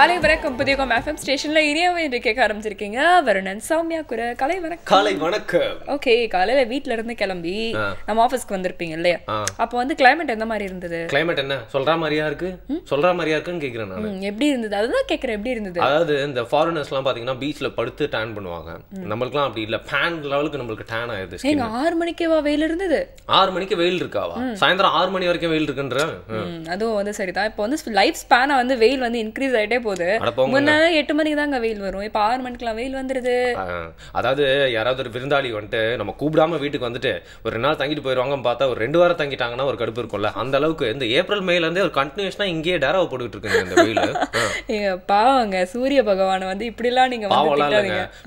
காலை வணக்கம் புதியகம் எஃப்எம் ஸ்டேஷன்ல இனியாவே இன்று கேட்க ஆரம்பிச்சிருக்கீங்க. வருணன் சௌமியா கூட காலை வணக்கம். காலை வணக்கம். ஓகே, காலையில வீட்ல இருந்து கிளம்பி நம்ம ஆபீஸ்க்கு வந்திருப்பீங்க இல்லையா? அப்போ வந்து கிளைமேட் எந்த மாதிரி இருந்தது? கிளைமேட் என்ன சொல்ற மாதிரியா இருக்குன்னு கேக்குறேன் நான். எப்படி இருந்தது அதுதான் கேக்குறேன். எப்படி இருந்தது? அதாவது இந்த ஃபாரினர்ஸ் எல்லாம் பாத்தீங்கன்னா பீச்ல படுத்து டேன் பண்ணுவாங்க. நம்மளுக்குலாம் அப்படி இல்ல, ஃபேன் லெவலுக்கு நம்மளுக்கு டேன் ஆயிடுது. ஏங்க 6 மணிக்கேவா வெயில் இருந்தது? 6 மணிக்கு வெயில் இருக்காவா? சாயந்தரம் 6 மணி வரைக்கும் வெயில் இருக்குன்ற. அதுவும் வந்து சரிதான். இப்போ வந்து லைஃப் ஸ்பேனா வந்து வெயில் வந்து இன்க்ரீஸ் ஆயிட்டே போகுது. முன்னால 8 மணிக்கு தாங்க வெயில் வரும், இப்ப 6 மணிக்கெல்லாம் வெயில் வந்துருது. அதாவது யாராவது ஒரு விருந்தாளி வந்துட்டு நம்ம கூப்பிடாம வீட்டுக்கு வந்துட்டு ஒரு 2 நாள் தங்கிட்டு போயிருவாங்கன்னு பார்த்தா ஒரு 2 வாரம் தங்கிட்டாங்கன்னா ஒரு கடுப்பு இருக்கும்ல, அந்த அளவுக்கு இந்த ஏப்ரல் மேல இருந்தே ஒரு கண்டினியூஷனா இங்கேயே டேராவை போட்டுக்கிட்டு இருக்குங்க இந்த வெயில். பாவங்க சூரிய பகவானை வந்து இப்படி எல்லாம் நீங்க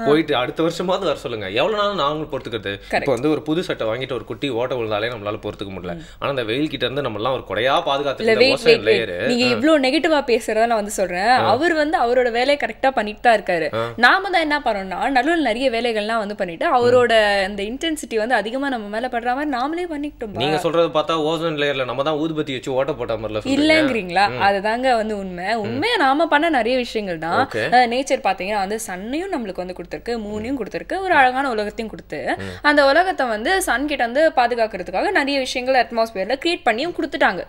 போயிட்டு அடுத்த வருஷமாவது வர சொல்லுங்க. எவ்வளவு நாள் நாங்களும் பொறுத்துக்கிறது? இப்ப வந்து ஒரு புது சட்டை வாங்கிட்டு ஒரு குட்டி ஓட்ட விழுந்தாலே நம்மளால பொறுத்துக்க முடியல. ஆனா அந்த வெயில் கிட்ட இருந்து நம்ம எல்லாம் ஒரு கொடையா பாதுகாத்து நீங்க இவ்வளவு நெகட்டிவா பேசுறதா நான் வந்து சொல்றேன். அவர் வந்து அவரோட வேலையை கரெக்டா பண்ணிட்டு தான் இருக்காரு. நாம தான் என்ன பண்ணோம்னா நடுவில் நிறைய வேலைகள்லாம் வந்து பண்ணிட்டு அவரோட அந்த இன்டென்சிட்டி வந்து அதிகமா நம்ம மேல படுற மாதிரி நாமளே பண்ணிக்கிட்டோம். நீங்க சொல்றது பார்த்தா ஓசோன் லேயர்ல நம்ம தான் ஊதுபத்தி வச்சு ஓட்ட போட்ட மாதிரி இல்லங்கிறீங்களா? அதுதாங்க வந்து உண்மையா நாம பண்ண நிறைய விஷயங்கள் தான். நேச்சர் பாத்தீங்கன்னா வந்து சன்னையும் நம்மளுக்கு வந்து கொடுத்திருக்கு, மூனையும் கொடுத்திருக்கு, ஒரு அழகான உலகத்தையும் கொடுத்து அந்த உலகத்தை வந்து சன் கிட்ட வந்து பாதுகாக்கிறதுக்காக நிறைய விஷயங்கள் அட்மாஸ்பியர்ல கிரியேட் பண்ணியும் கொடுத்துட்டாங்க.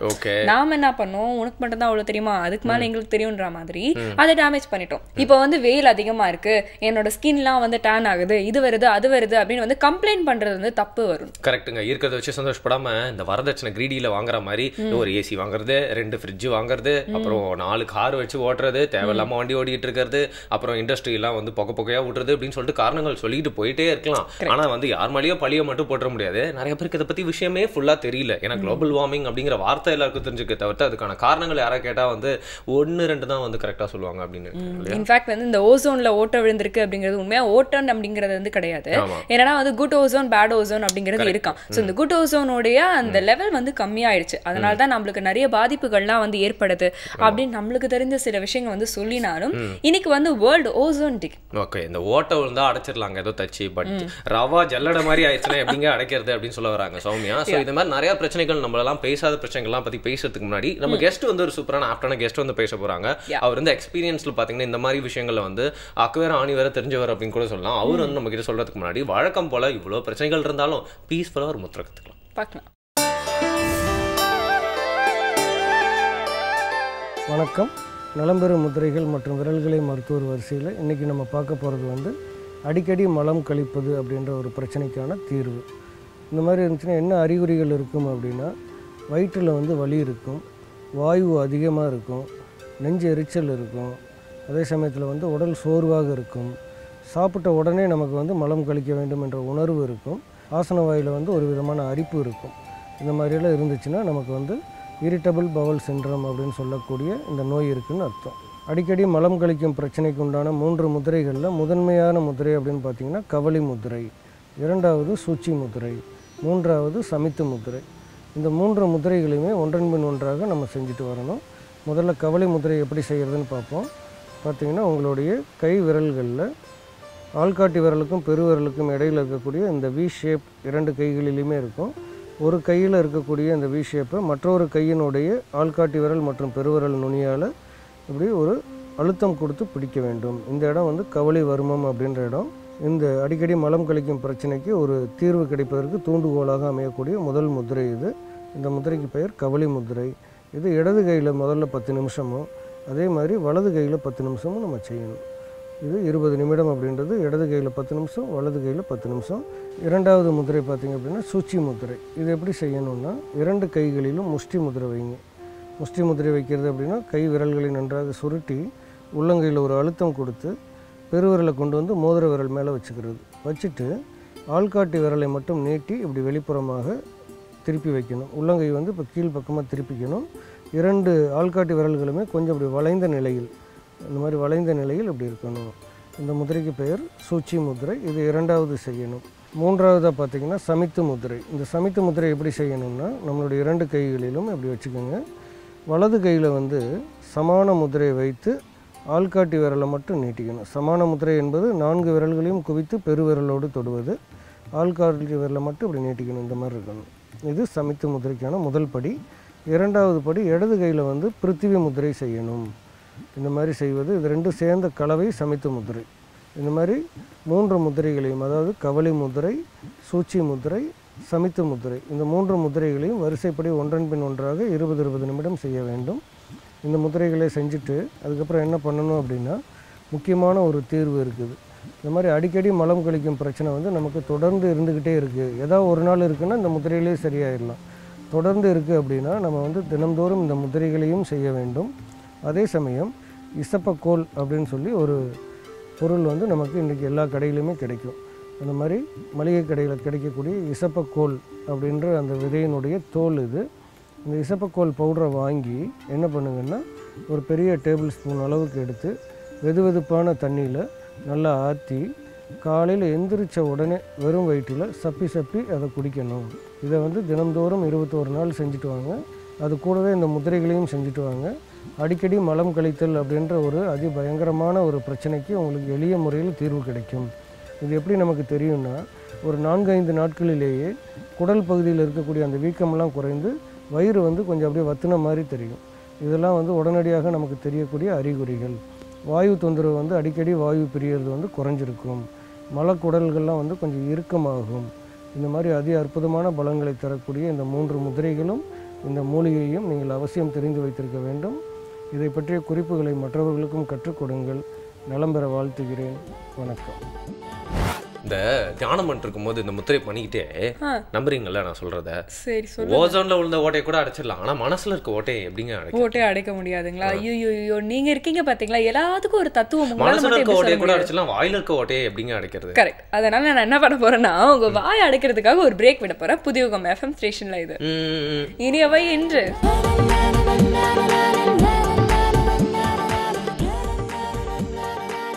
நாம என்ன பண்ணோம், உனக்கு மட்டும் தான் அவ்வளவு தெரியுமா, அதுக்கு மேல எங்களுக்கு தெரியும்ன்ற மாதிரி அதை டேமேஜ் பண்ணிட்டோம். இப்போ வந்து வெயில் அதிகமா இருக்கு, என்னோட ஸ்கின்லாம் வந்து டேன் ஆகுது, இது வருது அது வருது அப்படின்னு வந்து கம்ப்ளைண்ட் பண்றது வந்து தப்பு வரும். கரெக்ட்டுங்க. இருக்கிறத வச்சு சந்தோஷப்படாம இந்த வரதட்சணை கிரீடியில வாங்குற மாதிரி ஒரு ஏசி வாங்குறது, 2 ஃப்ரிட்ஜ் வாங்குறது, அப்புறம் 4 கார் வச்சு ஓட்டுறது, தேவையில்லாம வண்டி ஓடிட்டு இருக்கிறது, அப்புறம் இண்டஸ்ட்ரி எல்லாம் வந்து புகையா விட்டுறது அப்படின்னு சொல்லிட்டு காரணங்கள் சொல்லிட்டு போயிட்டே இருக்கலாம். ஆனா வந்து யார் மேலேயோ பழிய மட்டும் போட்டுற முடியாது. நிறைய பேருக்கு இதை பத்தி விஷயமே ஃபுல்லா தெரியல. ஏன்னா குளோபல் வார்மிங் அப்படிங்கிற வார்த்தை எல்லாருக்கும் தெரிஞ்சுக்க தவிர்த்து அதுக்கான காரணங்கள் யாரா கேட்டா வந்து 1-2 தான் வந்து கரெக்டா சொல்லுவாங்க அப்படின்னு. இன்ஃபேக்ட் வந்து இந்த ஓசோன்ல ஓட்ட விழுந்திருக்கு அப்படிங்கிறது உண்மையா ஓட்டன் அப்படிங்கிறது வந்து கிடையாது. ஏன்னா வந்து குட் ஓசோன் பேட் ஓசோன் அப்படிங்கிறது இருக்கான். ஸோ இந்த குட் ஓசோனுடைய அந்த லெவல் வந்து கம்மியாயிடுச்சு. அதனால தான் நம்மளுக்கு நிறைய பாதிப்புகள்லாம் வந்து ஏற்படுது அப்படின்னு நம்மளுக்கு தெரிஞ்ச சில விஷயங்கள் வந்து சொல்லினாலும் இன்னைக்கு வந்து வேர்ல்டு ஓசோன் டே. ஓகே, இந்த ஓட்ட விழுந்தா அடைச்சிடலாங்க ஏதோ தச்சு, பட் ரவா ஜல்லட மாதிரி ஆயிடுச்சுன்னா எப்படிங்க அடைக்கிறது அப்படின்னு சொல்ல வராங்க சௌமியா. ஸோ இது மாதிரி நிறைய பிரச்சனைகள் நம்மளெல்லாம் பேசாத பிரச்சனைகள்லாம் பத்தி பேசுறதுக்கு முன்னாடி நம்ம கெஸ்ட் வந்து ஒரு சூப்பரான ஆப்டான கெஸ்ட் வந்து பேச போறாங்க. அவர் வந்து எக்ஸ்பீரியன்ஸ்ல பாத்தீங்கன்னா இந்த மாதிரி விஷயங்கள்ல வந்து அக்குவேற ஆணி வேற தெரிஞ்சவர் அப்படின்னு கூட சொல்லலாம். அவர் வந்து நம்ம கிட்ட சொல்றதுக்கு முன்னாடி வழக்கம் போல இவ்வளவு பிரச்சனைகள் இருந்தாலும் பீஸ்ஃபுல்லா ஒரு முத்திரை கத்துக்கலாம். பார்க்கலாம். வணக்கம். நலம்பெறும் முத்திரைகள் மற்றும் விரல்களை மருத்துவர் வரிசையில் இன்றைக்கி நம்ம பார்க்க போகிறது வந்து அடிக்கடி மலம் கழிப்பது அப்படின்ற ஒரு பிரச்சனைக்கான தீர்வு. இந்த மாதிரி இருந்துச்சுன்னா என்ன அறிகுறிகள் இருக்கும் அப்படின்னா, வயிற்றில் வந்து வலி இருக்கும், வாயு அதிகமாக இருக்கும், நெஞ்சு எரிச்சல் இருக்கும், அதே சமயத்தில் வந்து உடல் சோர்வாக இருக்கும், சாப்பிட்ட உடனே நமக்கு வந்து மலம் கழிக்க வேண்டும் என்ற உணர்வு இருக்கும், ஆசன வாயில் வந்து ஒரு விதமான அரிப்பு இருக்கும். இந்த மாதிரியெல்லாம் இருந்துச்சுன்னா நமக்கு வந்து இரிட்டபிள் பவல் சிண்ட்ரம் அப்படின்னு சொல்லக்கூடிய இந்த நோய் இருக்குதுன்னு அர்த்தம். அடிக்கடி மலம் கழிக்கும் பிரச்சனைக்கு உண்டான 3 முதிரைகளில் முதன்மையான முதிரை அப்படின்னு பார்த்திங்கன்னா கவளி முதிரை, 2வது சூச்சி முதிரை, 3வது சமித்து முதிரை. இந்த 3 முதிரைகளையுமே ஒன்றன் பின் ஒன்றாக நம்ம செஞ்சுட்டு வரணும். முதல்ல கவளி முதிரை எப்படி செய்கிறதுன்னு பார்ப்போம். பார்த்திங்கன்னா உங்களுடைய கை விரல்களில் ஆள்காட்டி விரலுக்கும் பெருவிரலுக்கும் இடையில் இருக்கக்கூடிய இந்த வி ஷேப் 2 கைகளிலுமே இருக்கும். ஒரு கையில் இருக்கக்கூடிய இந்த வி ஷேப்பை மற்றொரு கையினுடைய ஆள்காட்டி விரல் மற்றும் பெருவிரல் நுனியால் இப்படி ஒரு அழுத்தம் கொடுத்து பிடிக்க வேண்டும். இந்த இடம் வந்து கவளி வருமம் அப்படின்ற இடம். இந்த அடிக்கடி மலம் கழிக்கும் பிரச்சனைக்கு ஒரு தீர்வு கிடைப்பதற்கு தூண்டுகோலாக அமையக்கூடிய முதல் முதிரை இது. இந்த முதிரைக்கு பெயர் கவளி முதிரை. இது இடது கையில் முதல்ல 10 நிமிஷமும், அதே மாதிரி வலது கையில் 10 நிமிஷமும் நம்ம செய்யணும். இது 20 நிமிடம் அப்படின்றது இடது கையில் 10 நிமிஷம், வலது கையில் 10 நிமிஷம். 2வது முதிரை பார்த்திங்க அப்படின்னா சூச்சி முதிரை. இது எப்படி செய்யணும்னா 2 கைகளிலும் முஷ்டி முதிரை வைங்க. முஷ்டி முதிரை வைக்கிறது அப்படின்னா கை விரல்களை நன்றாக சுருட்டி உள்ளங்கையில் ஒரு அழுத்தம் கொடுத்து பெருவிரலை கொண்டு வந்து மோதிர விரல் மேலே வச்சுக்கிறது. வச்சுட்டு ஆள்காட்டி விரலை மட்டும் நீட்டி இப்படி வெளிப்புறமாக திருப்பி வைக்கணும். உள்ளங்கை வந்து இப்போ கீழ்ப்பக்கமாக திருப்பிக்கணும். 2 ஆள்காட்டி விரல்களுமே கொஞ்சம் இப்படி வளைந்த நிலையில், இந்த மாதிரி வளைந்த நிலையில் இப்படி இருக்கணும். இந்த முதிரைக்கு பெயர் சூச்சி முதிரை. இது 2வது செய்யணும். 3வதாக பார்த்திங்கன்னா சமித்து முதிரை. இந்த சமித்து முதிரை எப்படி செய்யணும்னா நம்மளுடைய 2 கைகளிலும் இப்படி வச்சுக்கோங்க. வலது கையில் வந்து சமான முதிரை வைத்து ஆள்காட்டி விரலை மட்டும் நீட்டிக்கணும். சமான முதிரை என்பது 4 விரல்களையும் குவித்து பெருவிரலோடு தொடுவது. ஆள்காட்டி விரலை மட்டும் இப்படி நீட்டிக்கணும். இந்த மாதிரி இருக்கணும். இது சமித்து முதிரைக்கான முதல் படி. 2வது படி இடது கையில் வந்து பிருத்திவி முதிரை செய்யணும். இந்த மாதிரி செய்வது. இது ரெண்டும் சேர்ந்த கலவை சமித்து முத்திரை. இந்த மாதிரி 3 முத்திரைகளையும், அதாவது கவளி முத்திரை, சூச்சி முத்திரை, சமித்து முத்திரை, இந்த 3 முத்திரைகளையும் வரிசைப்படி ஒன்றன் பின் ஒன்றாக 20-20 நிமிடம் செய்ய வேண்டும். இந்த முத்திரைகளை செஞ்சுட்டு அதுக்கப்புறம் என்ன பண்ணணும் அப்படின்னா, முக்கியமான ஒரு தீர்வு இருக்குது. இந்த மாதிரி அடிக்கடி மலம் கழிக்கும் பிரச்சனை வந்து நமக்கு தொடர்ந்து இருந்துக்கிட்டே இருக்குது. ஏதாவது ஒரு நாள் இருக்குன்னா இந்த முத்திரைகளே சரியாயிடலாம். தொடர்ந்து இருக்குது அப்படின்னா நம்ம வந்து தினந்தோறும் இந்த முத்திரைகளையும் செய்ய வேண்டும். அதே சமயம் இசப்பக்கோல் அப்படின்னு சொல்லி ஒரு பொருள் வந்து நமக்கு இன்றைக்கி எல்லா கடையிலுமே கிடைக்கும். அந்த மாதிரி மளிகை கடையில் கிடைக்கக்கூடிய இசப்பக்கோல் அப்படின்ற அந்த விதையினுடைய தோல் இது. இந்த இசப்பக்கோல் பவுடரை வாங்கி என்ன பண்ணுங்கன்னா, ஒரு பெரிய டேபிள் ஸ்பூன் அளவுக்கு எடுத்து வெதுவெதுப்பான தண்ணியில் நல்லா ஆற்றி காலையில் எந்திரிச்ச உடனே வெறும் வயிற்றில் சப்பி அதை குடிக்கணும். இதை வந்து தினந்தோறும் 21 நாள் செஞ்சுட்டு வாங்க. அது கூடவே இந்த முத்திரைகளையும் செஞ்சுட்டு வாங்க. அடிக்கடி மலம் கழித்தல் அப்படின்ற ஒரு அதிபயங்கரமான ஒரு பிரச்சனைக்கு உங்களுக்கு எளிய முறையில் தீர்வு கிடைக்கும். இது எப்படி நமக்கு தெரியும்னா, ஒரு 4-5 நாட்களிலேயே குடல் பகுதியில் இருக்கக்கூடிய அந்த வீக்கமெல்லாம் குறைந்து வயிறு வந்து கொஞ்சம் அப்படியே வத்தின மாதிரி தெரியும். இதெல்லாம் வந்து உடனடியாக நமக்கு தெரியக்கூடிய அறிகுறிகள். வாயு தொந்தரவு வந்து அடிக்கடி வாயு பிரியறது வந்து குறைஞ்சிருக்கும். மலக்குடல்கள்லாம் வந்து கொஞ்சம் இறுக்கமாகும். இந்த மாதிரி அற்புதமான பலங்களை தரக்கூடிய இந்த 3 முத்திரைகளும் இந்த மூலிகையும் நீங்கள் அவசியம் தெரிந்து வைத்திருக்க வேண்டும். இதை பற்றிய குறிப்புகளை மற்றவர்களுக்கும் கற்றுக் கொடுங்கள். நலம் பெற வாழ்த்துகிறேன். வணக்கம். இந்த தியானம் பண்ணிருக்கும் போது இந்த முத்திரை பண்ணிக்கிட்டே நம்புறீங்கல்ல நான் சொல்றத? சரி சொல்லு. ஓசோன்ல உள்ள ஓட்டையை கூட அடைச்சிடலாம், ஆனா மனசுல இருக்க ஓட்டையை எப்படிங்க அடைக்க? ஓட்டையை அடைக்க முடியாதுங்களா? ஐயோ நீங்க இருக்கீங்க பாத்தீங்களா, எல்லாத்துக்கும் ஒரு தத்துவம். மனசுல இருக்க ஓட்டையை கூட அடைச்சிடலாம், வாயில இருக்க ஓட்டையை எப்படிங்க அடைக்கிறது? கரெக்ட். அதனால நான் என்ன பண்ண போறேன்னா, உங்க வாய் அடைக்கிறதுக்காக ஒரு பிரேக் விட போறேன். புதியகம் FM ஸ்டேஷன்ல. இது இனியவை இன்று.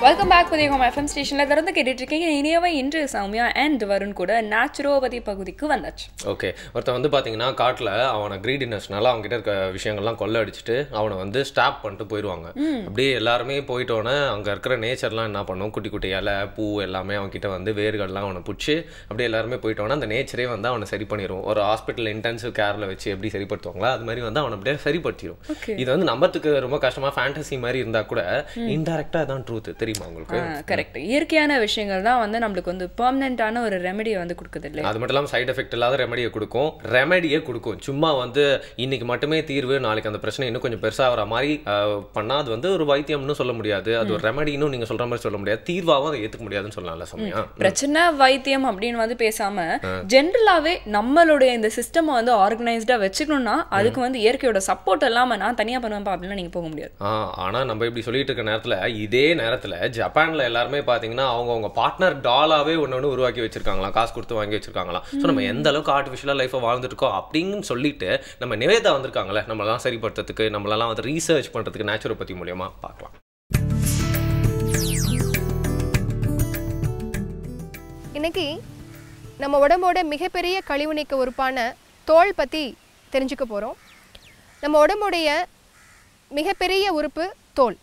Welcome back. புதியகம் FM ஸ்டேஷன்ல திறந்து கேட்டுட்டு இருக்கீங்க. இனியவை இன்று சௌமியா அண்ட் வருண் கூட நேச்சுரோபதி பகுதிக்கு வந்தாச்சு. ஓகே, ஒருத்தன் வந்து பாத்தீங்கன்னா காட்டுல அவனை கிரீடினஸ்னால அவங்க கிட்ட இருக்க விஷயங்கள்லாம் கொள்ள அடிச்சுட்டு அவனை வந்து ஸ்டாப் பண்ணிட்டு போயிடுவாங்க. அப்படியே எல்லாருமே போயிட்டோன்னே அங்க இருக்கிற நேச்சர்லாம் என்ன பண்ணும், குட்டி குட்டி இலை பூ எல்லாமே அவன் கிட்ட வந்து வேர்கள்லாம் அவனை பிடிச்சி அப்படியே எல்லாருமே போயிட்டோன்னா அந்த நேச்சரே வந்து அவனை சரி பண்ணிடும். ஒரு ஹாஸ்பிட்டல் இன்டென்சிவ் கேர்ல வச்சு எப்படி சரிப்படுத்துவாங்களா அது மாதிரி வந்து அவனை அப்படியே சரிப்படுத்திடும். இது வந்து நம்பத்துக்கு ரொம்ப கஷ்டமா ஃபேண்டசி மாதிரி இருந்தா கூட இன்டைரக்டா தான் ட்ரூத். கரெக்ட். இயற்கையான விஷயங்கள் தான் வந்து நம்மளுக்கு வந்து பெர்மனன்ட்டான ஒரு ரெமெடியை வந்து கொடுக்குது இல்லை? அது மட்டும் இல்லாமல் சைடு எஃபெக்ட் இல்லாத ரெமெடியை கொடுக்கும். சும்மா வந்து இன்னைக்கு மட்டுமே தீர்வு, நாளைக்கு அந்த பிரச்சனை இன்னும் கொஞ்சம் பெருசாகிற மாதிரி பண்ணா அது வந்து ஒரு வைத்தியம்னு சொல்ல முடியாது, அது ஒரு ரெமெடின்னு நீங்க சொல்ற மாதிரி சொல்ல முடியாது, தீர்வாகவும் அதை ஏற்றுக்க முடியாதுன்னு சொல்லலாம்ல சமயம். பிரச்சனை வைத்தியம் அப்படின்னு வந்து பேசாம ஜென்ரலாவே நம்மளுடைய இந்த சிஸ்டம் வந்து ஆர்கனைஸ்டா வச்சுக்கணும்னா அதுக்கு வந்து இயற்கையோட சப்போர்ட் இல்லாம நான் தனியா பண்ணுவேன் அப்படின்னா நீங்க போக முடியாது. ஆனா நம்ம இப்படி சொல்லிட்டு இருக்க நேரத்துல இதே நேரத்துல ஜப்பான்ல எல்லாருமே பாத்தீங்கன்னா அவங்க பார்ட்னர் டாலாவே ஒன்னு உருவாக்கி வச்சிருக்காங்களா, காசு கொடுத்து வாங்கி வச்சிருக்காங்களா. ஸோ நம்ம எந்த அளவுக்கு ஆர்டிஃபிஷியலா லைஃபை வாழ்ந்துட்டு இருக்கோம் அப்படின்னு சொல்லிட்டு நம்ம நிவேதா வந்திருக்காங்களே நம்மளெல்லாம் சரிப்படுத்துறதுக்கு, நம்மளெல்லாம் வந்து ரீசர்ச் பண்றதுக்கு நேச்சுரோபதி மூலியமா பார்க்கலாம். இன்னைக்கு நம்ம உடம்போட மிகப்பெரிய கழிவு நீக்க உறுப்பான தோல் பற்றி தெரிஞ்சுக்க போகிறோம். நம்ம உடம்புடைய மிகப்பெரிய உறுப்பு தோல்.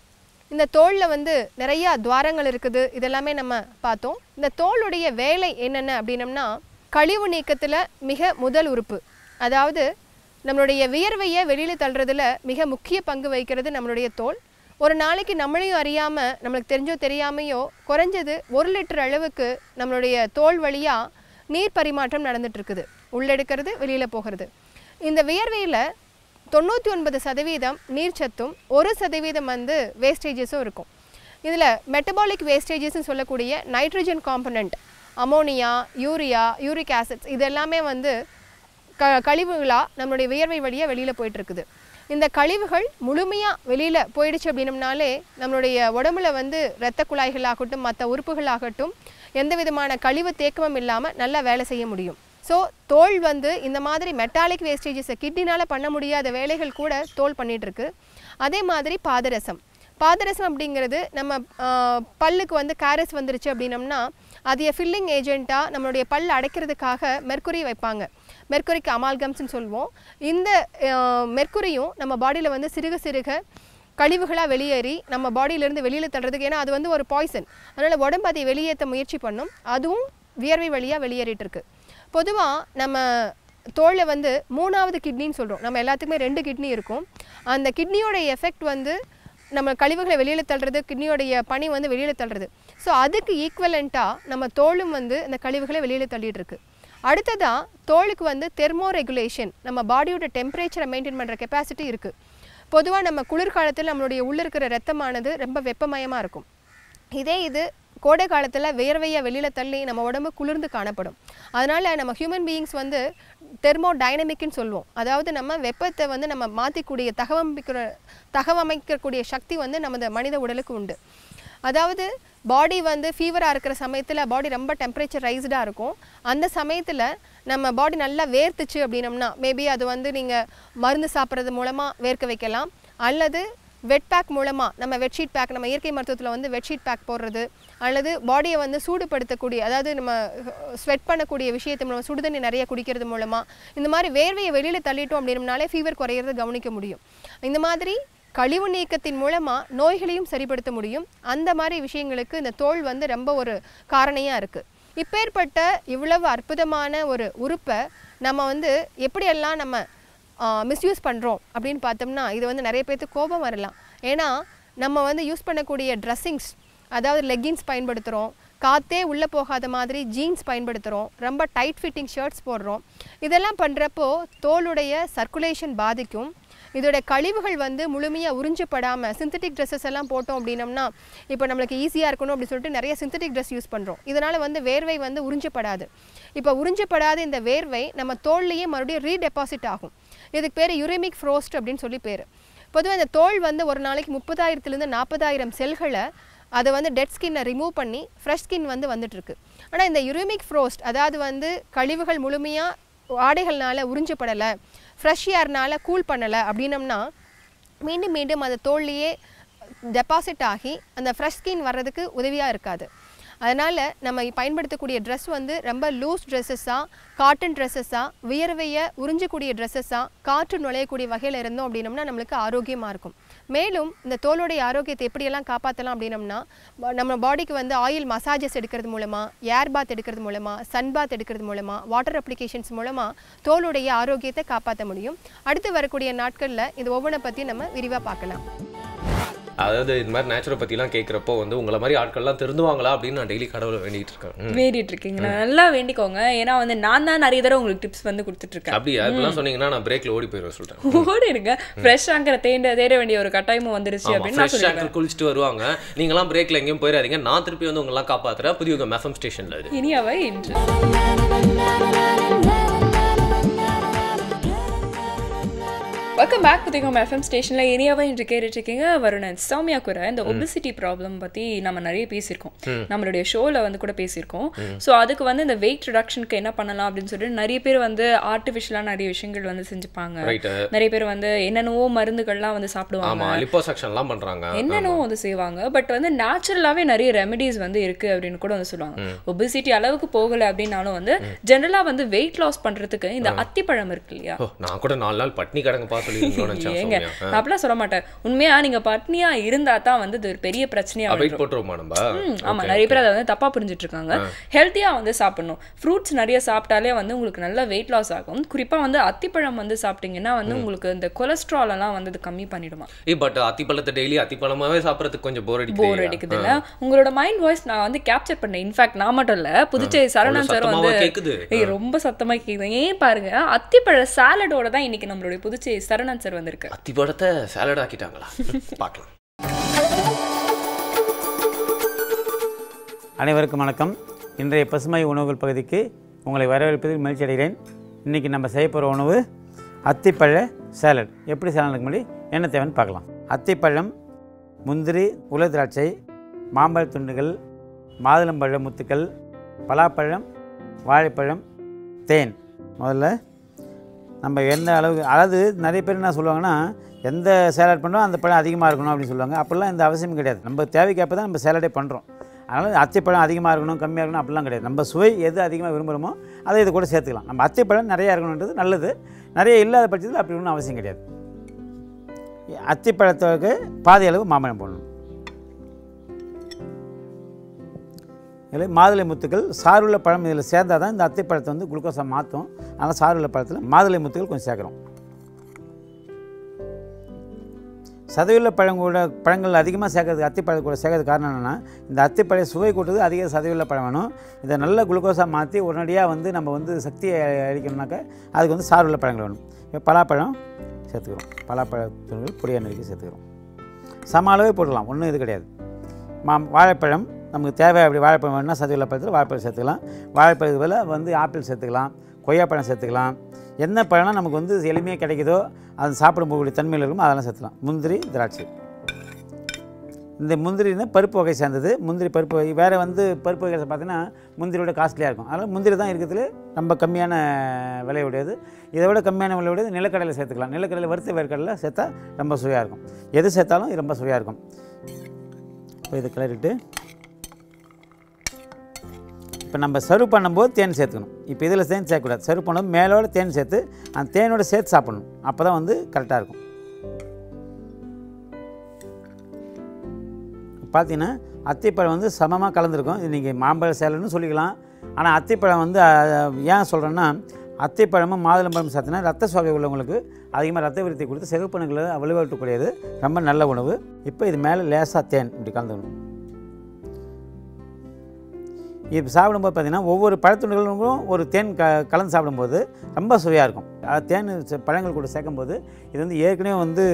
இந்த தோலில் வந்து நிறையா துவாரங்கள் இருக்குது, இதெல்லாமே நம்ம பார்த்தோம். இந்த தோலுடைய வேலை என்னென்ன அப்படின்னம்னா, கழிவு நீக்கத்தில் மிக முதல் உறுப்பு. அதாவது நம்மளுடைய வியர்வையை வெளியில் தள்ளுறதுல மிக முக்கிய பங்கு வகிக்கிறது நம்மளுடைய தோல். ஒரு நாளைக்கு நம்மளையும் அறியாமல், நம்மளுக்கு தெரிஞ்சோ தெரியாமையோ குறைஞ்சது 1 லிட்டர் அளவுக்கு நம்மளுடைய தோல் வழியாக நீர் பரிமாற்றம் நடந்துகிட்ருக்குது. உள்ளெடுக்கிறது, வெளியில் போகிறது. இந்த வியர்வையில் 99% நீர்ச்சத்தும் 1% வந்து வேஸ்டேஜஸும் இருக்கும். இதில் மெட்டபாலிக் வேஸ்டேஜஸ்ன்னு சொல்லக்கூடிய nitrogen component, ammonia, urea, uric acids இதெல்லாமே வந்து கழிவுகளாக நம்மளுடைய வியர்வை வழியாக வெளியில் போயிட்டுருக்குது. இந்த கழிவுகள் முழுமையாக வெளியில் போயிடுச்சு அப்படின்னம்னாலே நம்மளுடைய உடம்புல வந்து இரத்த குழாய்களாகட்டும் மற்ற உறுப்புகளாகட்டும் எந்த விதமான கழிவு தேக்கமும் இல்லாமல் நல்லா வேலை செய்ய முடியும். ஸோ தோல் வந்து இந்த மாதிரி மெட்டாலிக் வேஸ்டேஜஸை கிட்னினால் பண்ண முடியாத வேலைகள் கூட தோல் பண்ணிகிட்ருக்கு. அதே மாதிரி பாதரசம் அப்படிங்கிறது நம்ம பல்லுக்கு வந்து கேரஸ் வந்துருச்சு அப்படின்னம்னா அதைய ஃபில்லிங் ஏஜெண்ட்டாக நம்மளுடைய பல் அடைக்கிறதுக்காக மெர்க்குரி வைப்பாங்க. மெர்க்குரிக்கு அமால்கம்ஸ்ன்னு சொல்லுவோம். இந்த மெர்க்குரியும் நம்ம பாடியில் வந்து சிறுக சிறுக கழிவுகளாக வெளியேறி நம்ம பாடியிலேருந்து வெளியில் தள்ளுறதுக்கு, ஏன்னா அது வந்து ஒரு பாய்சன், அதனால் உடம்பு அதை வெளியேற்ற முயற்சி பண்ணும். அதுவும் வியர்வை வழியாக வெளியேறிட்டுருக்கு. பொதுவாக நம்ம தோலில் வந்து 3வது கிட்னின்னு சொல்கிறோம். நம்ம எல்லாத்துக்குமே 2 கிட்னி இருக்கும். அந்த கிட்னியோட எஃபெக்ட் வந்து நம்ம கழிவுகளை வெளியில் தள்ளுறது, கிட்னியோடைய பனி வந்து வெளியில் தள்ளுறது. ஸோ அதுக்கு ஈக்குவலண்ட்டாக நம்ம தோலும் வந்து இந்த கழிவுகளை வெளியில் தள்ளிட்டு இருக்கு. அடுத்ததாக தோலுக்கு வந்து தெர்மோ ரெகுலேஷன், நம்ம பாடியோட டெம்பரேச்சரை மெயின்டைன் பண்ணுற கெப்பாசிட்டி இருக்குது. பொதுவாக நம்ம குளிர்காலத்தில் நம்மளுடைய உள்ளே இருக்கிற ரத்தமானது ரொம்ப வெப்பமயமாக இருக்கும். இது கோடை காலத்தில் வேர்வையை வெளியில் தள்ளி நம்ம உடம்பு குளிர்ந்து காணப்படும். அதனால் நம்ம ஹியூமன் பீயிங்ஸ் வந்து தெர்மோ டைனமிக்னு சொல்லுவோம். அதாவது நம்ம வெப்பத்தை வந்து நம்ம மாற்றிக்கூடிய தகவமைக்கக்கூடிய சக்தி வந்து நம்ம மனித உடலுக்கு உண்டு. அதாவது பாடி வந்து ஃபீவராக இருக்கிற சமயத்தில் பாடி ரொம்ப டெம்பரேச்சர் ரைஸ்டாக இருக்கும். அந்த சமயத்தில் நம்ம பாடி நல்லா வேர்த்துச்சு அப்படின்னம்னா மேபி அது வந்து நீங்கள் மருந்து சாப்பிட்றது மூலமாக வேர்க்க வைக்கலாம், அல்லது வெட் பேக் மூலமாக நம்ம வெட்ஷீட் பேக், நம்ம இயற்கை மருத்துவத்தில் வந்து வெட்ஷீட் பேக் போடுறது, அல்லது பாடியை வந்து சூடுபடுத்தக்கூடிய, அதாவது நம்ம ஸ்வெட் பண்ணக்கூடிய விஷயத்தை மூலமாக சுடுதண்ணி நிறைய குடிக்கிறது மூலமாக இந்த மாதிரி வேர்வையை வெளியில் தள்ளிட்டோம் அப்படின்னாலே ஃபீவர் குறையிறத கவனிக்க முடியும். இந்த மாதிரி கழிவு நீக்கத்தின் மூலமாக நோய்களையும் சரிப்படுத்த முடியும். அந்த மாதிரி விஷயங்களுக்கு இந்த தோல் வந்து ரொம்ப ஒரு காரணியாக இருக்குது. இப்பேற்பட்ட இவ்வளவு அற்புதமான ஒரு உறுப்பை நம்ம வந்து எப்படியெல்லாம் நம்ம மிஸ்யூஸ் பண்ணுறோம் அப்படின்னு பார்த்தோம்னா இது வந்து நிறைய பேருக்கு கோபம் வரலாம். ஏன்னா நம்ம வந்து யூஸ் பண்ணக்கூடிய ட்ரெஸ்ஸிங்ஸ், அதாவது லெக்கின்ஸ் பயன்படுத்துகிறோம், காற்றே உள்ளே போகாத மாதிரி ஜீன்ஸ் பயன்படுத்துகிறோம், ரொம்ப டைட் ஃபிட்டிங் ஷர்ட்ஸ் போடுறோம். இதெல்லாம் பண்ணுறப்போ தோலுடைய சர்க்குலேஷன் பாதிக்கும். இதோட கழிவுகள் வந்து முழுமையாக உறிஞ்சப்படாமல் சிந்தட்டிக் ட்ரெஸ்ஸஸ் எல்லாம் போட்டோம் அப்படின்னம்னா இப்போ நம்மளுக்கு ஈஸியாக இருக்கணும் அப்படின்னு சொல்லிட்டு நிறைய சிந்தட்டிக் ட்ரெஸ் யூஸ் பண்ணுறோம். இதனால் வந்து வேர்வை வந்து உறிஞ்சப்படாது. இப்போ உறிஞ்சப்படாத இந்த வேர்வை நம்ம தோல்லையே மறுபடியும் ரீடெபாசிட் ஆகும். இதுக்கு பேர் யூரிமிக் ஃப்ரோஸ்ட் அப்படின்னு சொல்லி பேர். பொதுவாக இந்த தோல் வந்து ஒரு நாளைக்கு 30,000 40,000 செல்களை அதை வந்து டெட் ஸ்கின்னை ரிமூவ் பண்ணி ஃப்ரெஷ் ஸ்கின் வந்து வந்துட்டுருக்கு. ஆனால் இந்த யூரிமிக் ஃப்ரோஸ்ட், அதாவது வந்து கழிவுகள் முழுமையாக ஆடைகள்னால உறிஞ்சப்படலை, ஃப்ரெஷ் ஏர்னால் கூல் பண்ணலை அப்படின்னம்னா மீண்டும் மீண்டும் அந்த தோல்லையே டெபாசிட் ஆகி அந்த ஃப்ரெஷ் ஸ்கின் வர்றதுக்கு உதவியாக இருக்காது. அதனால் நம்ம பயன்படுத்தக்கூடிய ட்ரெஸ் வந்து ரொம்ப லூஸ் ட்ரெஸ்ஸஸாக, காட்டன் ட்ரெஸ்ஸஸாக, வியர்வையை உறிஞ்சக்கூடிய ட்ரெஸ்ஸஸாக, காற்று நுழையக்கூடிய வகையில் இருந்தோம் அப்படின்னம்னா நம்மளுக்கு ஆரோக்கியமாக இருக்கும். மேலும் இந்த தோலுடைய ஆரோக்கியத்தை எப்படியெல்லாம் காப்பாற்றலாம் அப்படின்னம்னா நம்ம பாடிக்கு வந்து ஆயில் மசாஜஸ் எடுக்கிறது மூலமாக, ஏர் பாத் எடுக்கிறது மூலமாக, சன் பாத் எடுக்கிறது மூலமாக, வாட்டர் அப்ளிகேஷன்ஸ் மூலமாக தோலுடைய ஆரோக்கியத்தை காப்பாற்ற முடியும். அடுத்து வரக்கூடிய நாட்களில் இது ஒவ்வொன்றை பற்றி நம்ம விரிவாக பார்க்கலாம். அதாவது இந்த மாதிரி நேச்சுரை பற்றிலாம் கேட்குறப்போ வந்து உங்களை மாதிரி ஆட்கள்லாம் திருந்துவாங்களா அப்படின்னு நான் டெய்லி கடவுளை வேண்டிகிட்டு இருக்கேன். வேண்டிட்டு இருக்கீங்க, நல்லா வேண்டிக்கோங்க. ஏன்னா வந்து நான் தான் நிறைய தடவை உங்களுக்கு டிப்ஸ் வந்து கொடுத்துட்டு இருக்கேன். அப்படியா? இப்பெல்லாம் சொன்னீங்கன்னா நான் பிரேக்ல ஓடி போயிடுவேன் சொல்லிட்டேன். ஓடி இருங்க, ஃப்ரெஷ் ஆங்கிற தேட வேண்டிய ஒரு கட்டாயமும் வந்துருச்சு அப்படின்னு நான் சொல்லுவேன். குளிச்சுட்டு வருவாங்க, நீங்களாம் பிரேக்ல எங்கேயும் போயிடாதீங்க, நான் திருப்பி வந்து உங்களெல்லாம் காப்பாற்றுறேன். புதிய எஃப்எம் ஸ்டேஷன்ல இனியாவை இன்று வெல்கம் பேக் டு திகம் எஃப்எம் ஸ்டேஷனில் இனியாவை இன்று கேட்டுட்ருக்கீங்க. வருணன், சௌமியா கூட இந்த ஒபிசிட்டி ப்ராப்ளம் பற்றி நம்ம நிறைய பேசியிருக்கோம், நம்மளுடைய ஷோவில் வந்து கூட பேசியிருக்கோம். ஸோ அதுக்கு வந்து இந்த வெயிட் ரிடக்ஷனுக்கு என்ன பண்ணலாம் அப்படின்னு சொல்லிட்டு நிறைய பேர் வந்து ஆர்டிஃபிஷியலாக நிறைய விஷயங்கள் வந்து செஞ்சுப்பாங்க. நிறைய பேர் வந்து என்னென்னவோ மருந்துகள்லாம் வந்து சாப்பிடுவாங்க, லிப்போசக்ஷன்லாம் பண்ணுறாங்க, என்னென்னவோ வந்து செய்வாங்க. பட் வந்து நேச்சுரலாகவே நிறைய ரெமெடிஸ் வந்து இருக்குது அப்படின்னு கூட வந்து சொல்லுவாங்க. ஒபிசிட்டி அளவுக்கு போகலை அப்படின்னாலும் வந்து ஜென்ரலாக வந்து வெயிட் லாஸ் பண்ணுறதுக்கு இந்த அத்திப்பழம் இருக்கு இல்லையா? நான் கூட 4 நாள் பட்னி கிடங்க ஏங்க அப்படிலாம் சொல்ல மாட்டேன். உண்மையா நீங்க பட்னியா இருந்தா தான் வந்து இது ஒரு பெரிய பிரச்சனையா வரும். ஆமா, நிறைய பேர் அதை வந்து தப்பா புரிஞ்சிட்டு இருக்காங்க. ஹெல்த்தியா வந்து சாப்பிடணும். ஃப்ரூட்ஸ் நிறைய சாப்பிட்டாலே வந்து உங்களுக்கு நல்ல வெயிட் லாஸ் ஆகும். குறிப்பா வந்து அத்திப்பழம் வந்து சாப்பிட்டீங்கன்னா வந்து உங்களுக்கு இந்த கொலஸ்ட்ரால் எல்லாம் வந்து கம்மி பண்ணிடுமா. பட் அத்திப்பழத்தை டெய்லி அத்திப்பழமாவே சாப்பிடறதுக்கு கொஞ்சம் போர் அடிக்குது இல்ல? உங்களோட மைண்ட் வாய்ஸ் நான் வந்து கேப்சர் பண்ணேன். இன்ஃபேக்ட் நான் மட்டும் இல்ல, புதுச்சேரி சரவணன் சார் வந்து ரொம்ப சத்தமா கேக்குது. ஏன் பாருங்க, அத்திப்பழ சாலடோட தான் இன்னைக்கு நம்மளுடைய புதுச்சேரி சரணன் சார் வந்திருக்கு. அத்திப்பழத்தை சாலட் ஆக்கிட்டாங்களா? பார்க்கலாம். அனைவருக்கும் வணக்கம். இன்றைய பசுமை உணவுகள் பகுதிக்கு உங்களை வரவேற்பதில் மகிழ்ச்சி அடைகிறேன். இன்றைக்கி நம்ம செய்ய போகிற உணவு அத்திப்பழ சாலட். எப்படி சாலடுக்கு முன்னாடி என்ன தேவைன்னு பார்க்கலாம். அத்திப்பழம், முந்திரி, உலர் திராட்சை, மாம்பழ துண்டுகள், மாதுளம்பழ முத்துக்கள், பலாப்பழம், வாழைப்பழம், தேன். முதல்ல நம்ம எந்த அளவுக்கு, அதாவது நிறைய பேர் என்ன சொல்லுவாங்கன்னா எந்த சேலட் பண்ணுறோம் அந்த பழம் அதிகமாக இருக்கணும் அப்படின்னு சொல்லுவாங்க. அப்படிலாம் எந்த அவசியம் கிடையாது. நம்ம தேவைக்கேற்ப தான் நம்ம சேலடே பண்ணுறோம். அதனால் அத்திப்பழம் அதிகமாக இருக்கணும் கம்மியாக இருக்கணும் அப்படிலாம் கிடையாது. நம்ம சுவை எது அதிகமாக விரும்புகிறோமோ அதை இது கூட சேர்த்துக்கலாம். நம்ம அத்திப்பழம் நிறையா இருக்கணுன்றது நல்லது. நிறைய இல்லாத பட்சத்தில் அப்படி ஒன்றும் அவசியம் கிடையாது. அத்திப்பழத்துக்கு பாதி அளவு மாம்பழம் போடணும். இதில் மாதுளை முத்துக்கள், சாறுள்ள பழம் இதில் சேர்ந்தால் தான் இந்த அத்திப்பழத்தை வந்து குளுக்கோஸை மாற்றும். அதனால் சாறுள்ள பழத்தில் மாதுளை முத்துக்கள் கொஞ்சம் சேர்க்குறோம். சதவீத பழங்கள் அதிகமாக சேர்க்கறதுக்கு அத்திப்பழம் கூட சேர்க்கறதுக்கு காரணம் என்னென்னா இந்த அத்திப்பழம் சுவை கூட்டுறது அதிக சதவீத பழம் வேணும். இதை நல்ல குளுக்கோஸாக மாற்றி உடனடியாக வந்து நம்ம வந்து சக்தியை அளிக்கணும்னாக்கா அதுக்கு வந்து சாறுள்ள பழங்கள் வேணும். இப்போ பலாப்பழம் சேர்த்துக்கிறோம், பலாப்பழ துண்டுகள் பொடியாக நறுக்கி சேர்த்துக்கிறோம். சம அளவே போடலாம், ஒன்றும் இது கிடையாது. வாழைப்பழம் நமக்கு தேவை, அப்படி வாழைப்பழம் வேணும்னா சதவீத பழத்தில் வாழைப்பழம் சேர்த்துக்கலாம். வாழைப்பழத்துக்கு பதில் வந்து ஆப்பிள் சேர்த்துக்கலாம், கொய்யாப்பழம் சேர்த்துக்கலாம். என்ன பழம்னா நமக்கு வந்து எளிமையாக கிடைக்குதோ அது சாப்பிடும் போகக்கூடிய தன்மையில் இருக்கும் அதெல்லாம் சேர்த்துக்கலாம். முந்திரி, திராட்சை. இந்த முந்திரின்னா பருப்பு வகை சேர்ந்தது. முந்திரி பருப்பு வகை வேறு வந்து பருப்பு வகை பார்த்தீங்கன்னா முந்திரியோட காஸ்ட்லியாக இருக்கும். அதனால் முந்திரி தான் இருக்கிறதுல ரொம்ப கம்மியான விலையுடையது. இதை விட கம்மியான விலையுடையது நிலக்கடலை சேர்த்துக்கலாம். நிலக்கடலை வறுத்த வேர்க்கடலை சேர்த்தா ரொம்ப சுவையாக இருக்கும். எது சேர்த்தாலும் ரொம்ப சுவையாக இருக்கும். இப்போ இதை கிளறிட்டு இப்போ நம்ம சர்வ் பண்ணும்போது தேன் சேர்த்துக்கணும். இப்போ இதில் தேன் சேர்க்கக்கூடாது. சர்வ் பண்ணும்போது மேலோட தேன் சேர்த்து அந்த தேனோட சேர்த்து சாப்பிடணும். அப்போ தான் வந்து கரெக்டாக இருக்கும். பார்த்தீங்கன்னா அத்திப்பழம் வந்து சமமாக கலந்துருக்கும். இது நீங்கள் மாம்பழ சேலன்னு சொல்லிக்கலாம். ஆனால் அத்திப்பழம் வந்து ஏன் சொல்கிறேன்னா அத்திப்பழமும் மாதுளம்பழம் சேர்த்துனா ரத்த சோகை உள்ளவங்களுக்கு அதிகமாக ரத்த விருத்தி கொடுத்து சிகப்பணுக்களை வலுவூட்டக்கூடியது, ரொம்ப நல்ல உணவு. இப்போ இது மேலே லேசாக தேன் இப்படி கலந்துக்கணும். இப்போ சாப்பிடும்போது பார்த்திங்கன்னா ஒவ்வொரு பழத்துண்டுகளுக்கும் ஒரு தேன் கலந்து சாப்பிடும்போது ரொம்ப சுவையாக இருக்கும். தேன் பழங்கள் கூட சேர்க்கும்போது இது வந்து ஏற்கனவே வந்து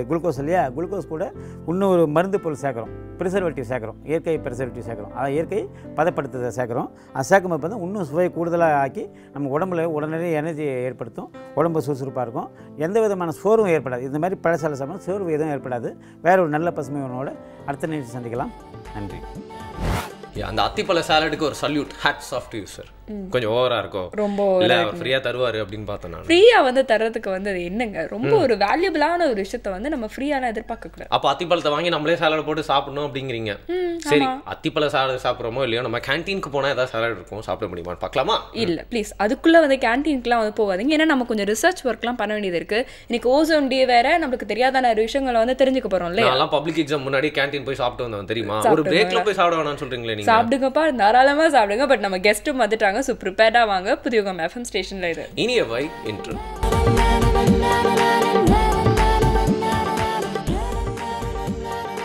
குளுக்கோஸ் இல்லையா, குளுக்கோஸ் கூட இன்னும் ஒரு மருந்து பொருள் சேர்க்குறோம், ப்ரிசர்வேட்டிவ் சேர்க்குறோம், இயற்கை ப்ரிசர்வேட்டிவ் சேர்க்குறோம். அதை இயற்கை பதப்படுத்துறதை சேர்க்குறோம். அது சேர்க்கும்போது பார்த்தா இன்னும் சுவை கூடுதலாக ஆக்கி நம்ம உடம்புல உடனே எனர்ஜி ஏற்படுத்தும், உடம்பு சுறுசுறுப்பாக இருக்கும், எந்த விதமான சோர்வும் ஏற்படாது. இந்த மாதிரி பழசாலை சாப்பிடும் சோர்வு எதுவும் ஏற்படாது. வேறு ஒரு நல்ல பசுமை உணவோட அடுத்த நிகழ்ச்சி சந்திக்கலாம். நன்றி. அந்த அத்திப்பழ சாலடுக்கு ஒரு salute, hats off to you sir. கொஞ்சம் ஓவரா இருக்கும், ரொம்ப இல்ல ஃப்ரீயா தருவாரு அப்படின்னு பார்த்தேன் நான். ஃப்ரீயா வந்து தரதுக்கு வந்து அது என்னங்க, ரொம்ப ஒரு வேல்யூபிளான ஒரு விஷயத்தை வந்து நம்ம ஃப்ரீயாலாம் எதிர்பார்க்க கூடாது. அப்ப அத்திப்பழத்தை வாங்கி நம்மளே சாலட் போட்டு சாப்பிடணும் அப்படிங்கிறீங்க. சரி, அத்திப்பழ சாலட் சாப்பிட்றோமோ இல்லையோ நம்ம கேன்டீனுக்கு போனா ஏதாவது சாலட் இருக்கும், சாப்பிட முடியுமான்னு பார்க்கலாமா? இல்ல ப்ளீஸ், அதுக்குள்ள வந்து கேன்டீனுக்குலாம் வந்து போகாதீங்க. ஏன்னா நம்ம கொஞ்சம் ரிசர்ச் ஒர்க்லாம் பண்ண வேண்டியது இருக்கு. இன்னைக்கு ஓசோன் டே வேற, நமக்கு தெரியாத நிறைய விஷயங்களை வந்து தெரிஞ்சுக்க போறோம் இல்லையா. நான் பப்ளிக் எக்ஸாம் முன்னாடி கேன்டீன் போய் சாப்பிட்டு வந்தேன் தெரியுமா. ஒரு பிரேக்ல போய் சாப்பிட வேணாம்னு சொல்றீங்களே நீங்க. சாப்பிடுங்கப்பா, தாராளமா சாப்பிடுங்க. பட் நம்ம கெஸ்ட்டும் வந்துட்டாங்க, ஸோ ப்ரிப்பேர்டா வாங்க. புதியுகம் FM ஸ்டேஷன்ல இது இனியவை intro.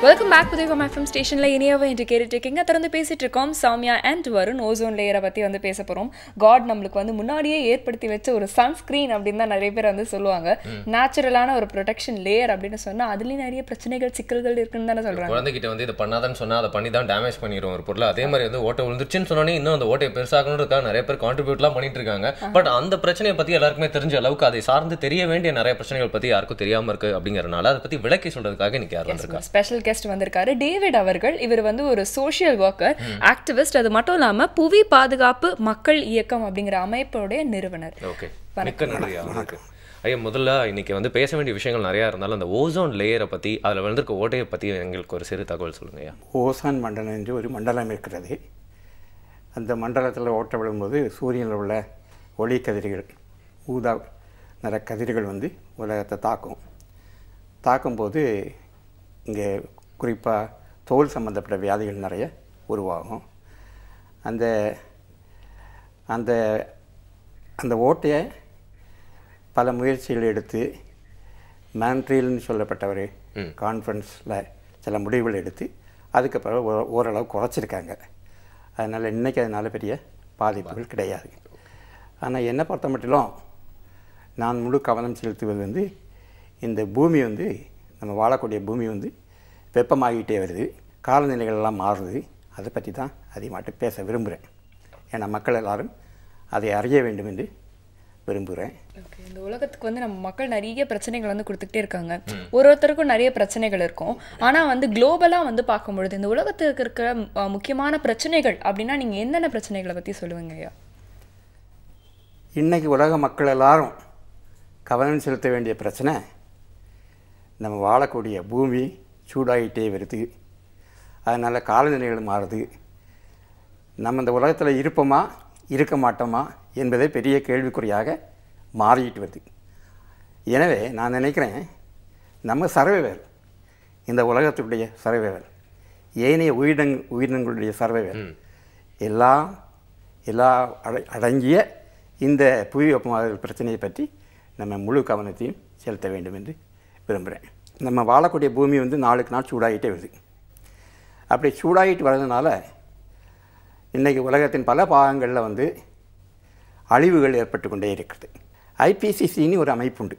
Welcome back Puthiyugam FM ஸ்டேஷன்ல இனியவை என்று கேட்டுட்டு இருக்கீங்க. தொடர்ந்து பேசிட்டு இருக்கோம் சௌமியா அண்ட் வருண். ஓசோன் லேயரை பத்தி வந்து பேச போறோம். காட் நம்மளுக்கு வந்து முன்னாடியே ஏற்படுத்தி வச்ச ஒரு சன்ஸ்கிரீன் அப்படின்னு தான் நிறைய பேர் வந்து சொல்லுவாங்க. நேச்சுரலான ஒரு ப்ரொடெக்ஷன் லேயர் அப்படின்னு சொன்னா அதுலயும் நிறைய பிரச்சனைகள் சிக்கல்கள் இருக்குன்னு தானே சொல்றாங்க. குழந்தைகிட்ட வந்து இதை பண்ணாதான்னு சொன்னா அதை பண்ணி தான் டேமேஜ் பண்ணிடும் ஒரு பொருள். அதே மாதிரி வந்து ஓட்டை விழுந்துருச்சுன்னு சொன்னோன்னே இன்னும் அந்த ஓட்டையை பெருசாகணுன்றதுக்காக நிறைய பேர் கான்ட்ரிபியூட்லாம் பண்ணிட்டு இருக்காங்க. பட் அந்த பிரச்சனையை பத்தி எல்லாருக்குமே தெரிஞ்ச அளவுக்கு அதை சார்ந்து தெரிய வேண்டிய நிறைய பிரச்சனைகள் பத்தி யாருக்கும் தெரியாம இருக்கு அப்படிங்கறதுனால அதை பத்தி விளக்கி சொல்றதுக்காக இன்னைக்கு யார் வந்திருக்காங்க, ஸ்பெஷல் கெஸ்ட் வந்திருக்காரு டேவிட் அவர்கள். இவர் வந்து ஒரு சோஷியல் ஒர்க்கர், ஆக்டிவிஸ்ட். அது மட்டும் இல்லாம புவி பாதுகாப்பு மக்கள் இயக்கம் அப்படிங்கிற அமைப்போடைய நிறுவனர். ஓகே, மிக்க நன்றி. ஐயா, முதல்ல இன்னைக்கு வந்து பேச வேண்டிய விஷயங்கள் நிறையா இருந்தாலும் அந்த ஓசோன் லேயரை பற்றி, அதில் வந்திருக்க ஓட்டையை பற்றி எங்களுக்கு ஒரு சிறு தகவல் சொல்லுங்க ஐயா. ஓசோன் மண்டலம் என்று ஒரு மண்டலம் இருக்கிறது. அந்த மண்டலத்தில் ஓட்ட விழும்போது சூரியனில் உள்ள ஒளி கதிர்கள், ஊதா நிற கதிர்கள் வந்து உலகத்தை தாக்கும்போது இங்கே குறிப்பாக தோல் சம்மந்தப்பட்ட வியாதிகள் நிறைய உருவாகும். அந்த அந்த அந்த ஓட்டையை பல முயற்சிகள் எடுத்து மான்ட்ரியல்னு சொல்லப்பட்ட ஒரு கான்ஃபரன்ஸில் சில முடிவுகள் எடுத்து அதுக்கு பிறகு ஓரளவு குறைச்சிருக்காங்க. அதனால் இன்றைக்கி அதனால் பெரிய பாதிப்புகள் கிடையாது. ஆனால் என்னை பொறுத்த மட்டிலும் நான் முழு கவனம் செலுத்துவது வந்து இந்த பூமி வந்து, நம்ம வாழக்கூடிய பூமி வந்து வெப்பமாகிட்டே வருது, காலநிலைகள்லாம் மாறுது. அதை பற்றி தான் அதிகமாட்டு பேச விரும்புகிறேன். ஏன்னா மக்கள் எல்லாரும் அதை அறிய வேண்டும் என்று விரும்புகிறேன். இந்த உலகத்துக்கு வந்து நம்ம மக்கள் நிறைய பிரச்சனைகள் வந்து கொடுத்துக்கிட்டே இருக்காங்க. ஒருத்தருக்கும் நிறைய பிரச்சனைகள் இருக்கும். ஆனால் வந்து குளோபலாக வந்து பார்க்கும்பொழுது இந்த உலகத்துக்கு இருக்கிற முக்கியமான பிரச்சனைகள் அப்படின்னா நீங்கள் என்னென்ன பிரச்சனைகளை பற்றி சொல்லுவீங்க ஐயா? இன்றைக்கி உலக மக்கள் எல்லாரும் கவனம் செலுத்த வேண்டிய பிரச்சனை, நம்ம வாழக்கூடிய பூமி சூடாகிட்டே வருது, அதனால் காலநிலைகள் மாறுது. நம்ம இந்த உலகத்தில் இருப்போமா இருக்க மாட்டோமா என்பதே பெரிய கேள்விக்குறியாக மாறிட்டு வருது. எனவே நான் நினைக்கிறேன், நம்ம சர்வைவல், இந்த உலகத்துடைய சர்வைவல், ஏனைய உயிரினங்களுடைய சர்வைவல் எல்லாம் அடங்கிய இந்த புவி வெப்பமாதல் பிரச்சனையை பற்றி நம்ம முழு கவனத்தையும் செலுத்த வேண்டும் என்று விரும்புகிறேன். நம்ம வாழக்கூடிய பூமி வந்து நாளுக்கு நாள் சூடாகிட்டே வருது. அப்படி சூடாகிட்டு வர்றதுனால இன்றைக்கி உலகத்தின் பல பாகங்களில் வந்து அழிவுகள் ஏற்பட்டு கொண்டே இருக்கிறது. ஐபிசிசின்னு ஒரு அமைப்பு உண்டு,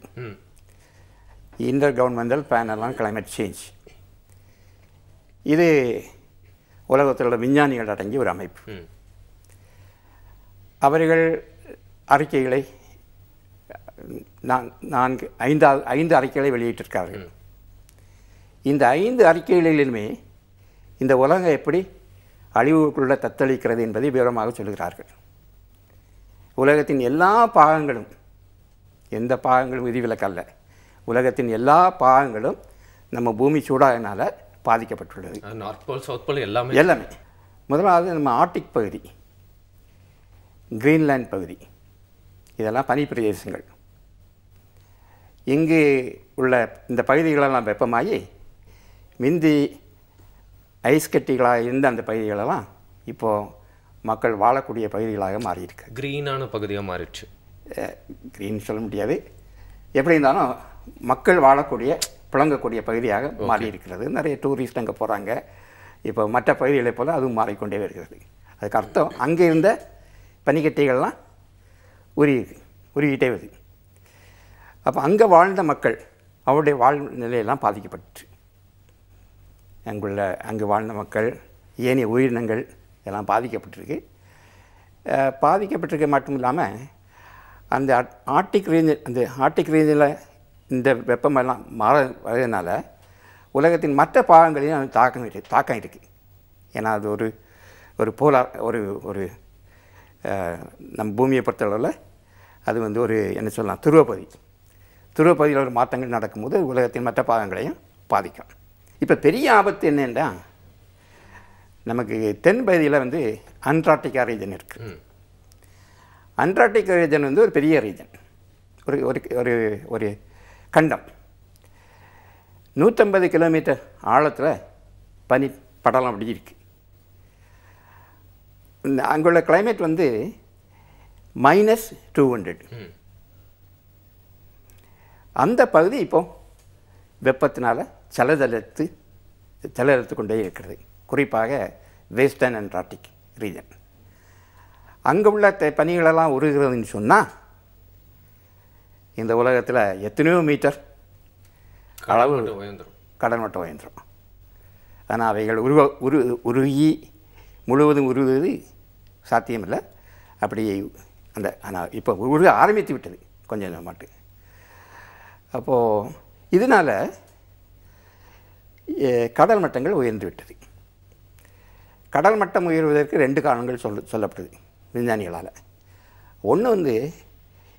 inter governmental panel on climate change. இது உலகத்தில் உள்ள விஞ்ஞானிகள் அடங்கிய ஒரு அமைப்பு. அவர்கள் அறிக்கைகளை 5 அறிக்கைகளை வெளியிட்டிருக்கார்கள். இந்த 5 அறிக்கைகளிலுமே இந்த உலகம் எப்படி அழிவுக்குள்ள தத்தளிக்கிறது என்பதை விவரமாக சொல்கிறார்கள். உலகத்தின் எல்லா பாகங்களும், எந்த பாகங்களும் விதிவிலக்கல்ல, உலகத்தின் எல்லா பாகங்களும் நம்ம பூமி சூடாகினால பாதிக்கப்பட்டுள்ளது. நார்த் போல் சவுத் போல் எல்லாமே எல்லாமே. முதலாவது நம்ம ஆர்டிக் பகுதி, கிரீன்லேண்ட் பகுதி, இதெல்லாம் பனி பிரதேசங்கள். இங்கு உள்ள இந்த பகுதிகளெல்லாம் வெப்பமாகி மிந்தி ஐஸ் கட்டிகளாக இருந்த அந்த பகுதிகளெல்லாம் இப்போது மக்கள் வாழக்கூடிய பகுதிகளாக மாறியிருக்கு. க்ரீனான பகுதியாக மாறிடுச்சு. க்ரீன் சொல்ல முடியாது, எப்படி இருந்தாலும் மக்கள் வாழக்கூடிய புழங்கக்கூடிய பகுதியாக மாறி இருக்கிறது. நிறைய டூரிஸ்ட் அங்கே போகிறாங்க. இப்போ மற்ற பகுதிகளை போல் அதுவும் மாறிக்கொண்டே வருகிறது. அதுக்கு அர்த்தம் அங்கே இருந்த பனிக்கட்டிகள்லாம் உருகிட்டே வருது. அப்போ அங்கே வாழ்ந்த மக்கள் அவருடைய வாழ்நிலையெல்லாம் பாதிக்கப்பட்டுச்சு. அங்கு வாழ்ந்த மக்கள், ஏனைய உயிரினங்கள் எல்லாம் பாதிக்கப்பட்டிருக்கு. பாதிக்கப்பட்டிருக்க மட்டும் இல்லாமல் அந்த ஆர்டிக் ரேஞ்சில் இந்த வெப்பமெல்லாம் மாற வர்றதுனால உலகத்தின் மற்ற பாகங்களையும் அது தாக்கம் இருக்குது. ஏன்னா அது ஒரு போலார் ஒரு நம் பூமியை பொறுத்தளவில் அது வந்து ஒரு என்ன சொல்லலாம், துருவப்பகுதியில் ஒரு மாற்றங்கள் நடக்கும்போது உலகத்தின் மற்ற பாகங்களையும் பாதிக்கும். இப்போ பெரிய ஆபத்து என்னென்னா, நமக்கு தென் பகுதியில் வந்து அண்டார்டிகா ரீஜன் இருக்குது. அண்டார்டிகா ரீஜன் வந்து ஒரு பெரிய ரீஜன், ஒரு ஒரு கண்டம். 150 கிலோமீட்டர் ஆழத்தில் பனி படலம் அப்படி இருக்குது. அங்குள்ள கிளைமேட் வந்து -200. அந்த பகுதி இப்போ வெப்பத்தினால் சலதளித்து கொண்டே இருக்கிறது. குறிப்பாக வெஸ்டர்ன் அண்டார்டிக் ரீஜன். அங்கே உள்ள பனிகளெல்லாம் உருகிறதுன்னு சொன்னால் இந்த உலகத்தில் எத்தனையோ மீட்டர் அளவு கடல் மட்டம் உயர்ந்துடும். ஆனால் அவைகள் உருகி முழுவதும் உருகுவது சாத்தியமில்லை. அப்படி ஆனால் இப்போ உருக ஆரம்பித்து விட்டது கொஞ்சம் மட்டும். அப்போது இதனால் கடல் மட்டங்கள் உயர்ந்து விட்டது. கடல் மட்டம் உயர்வதற்கு 2 காரணங்கள் சொல்லப்படுது விஞ்ஞானிகளால். ஒன்று வந்து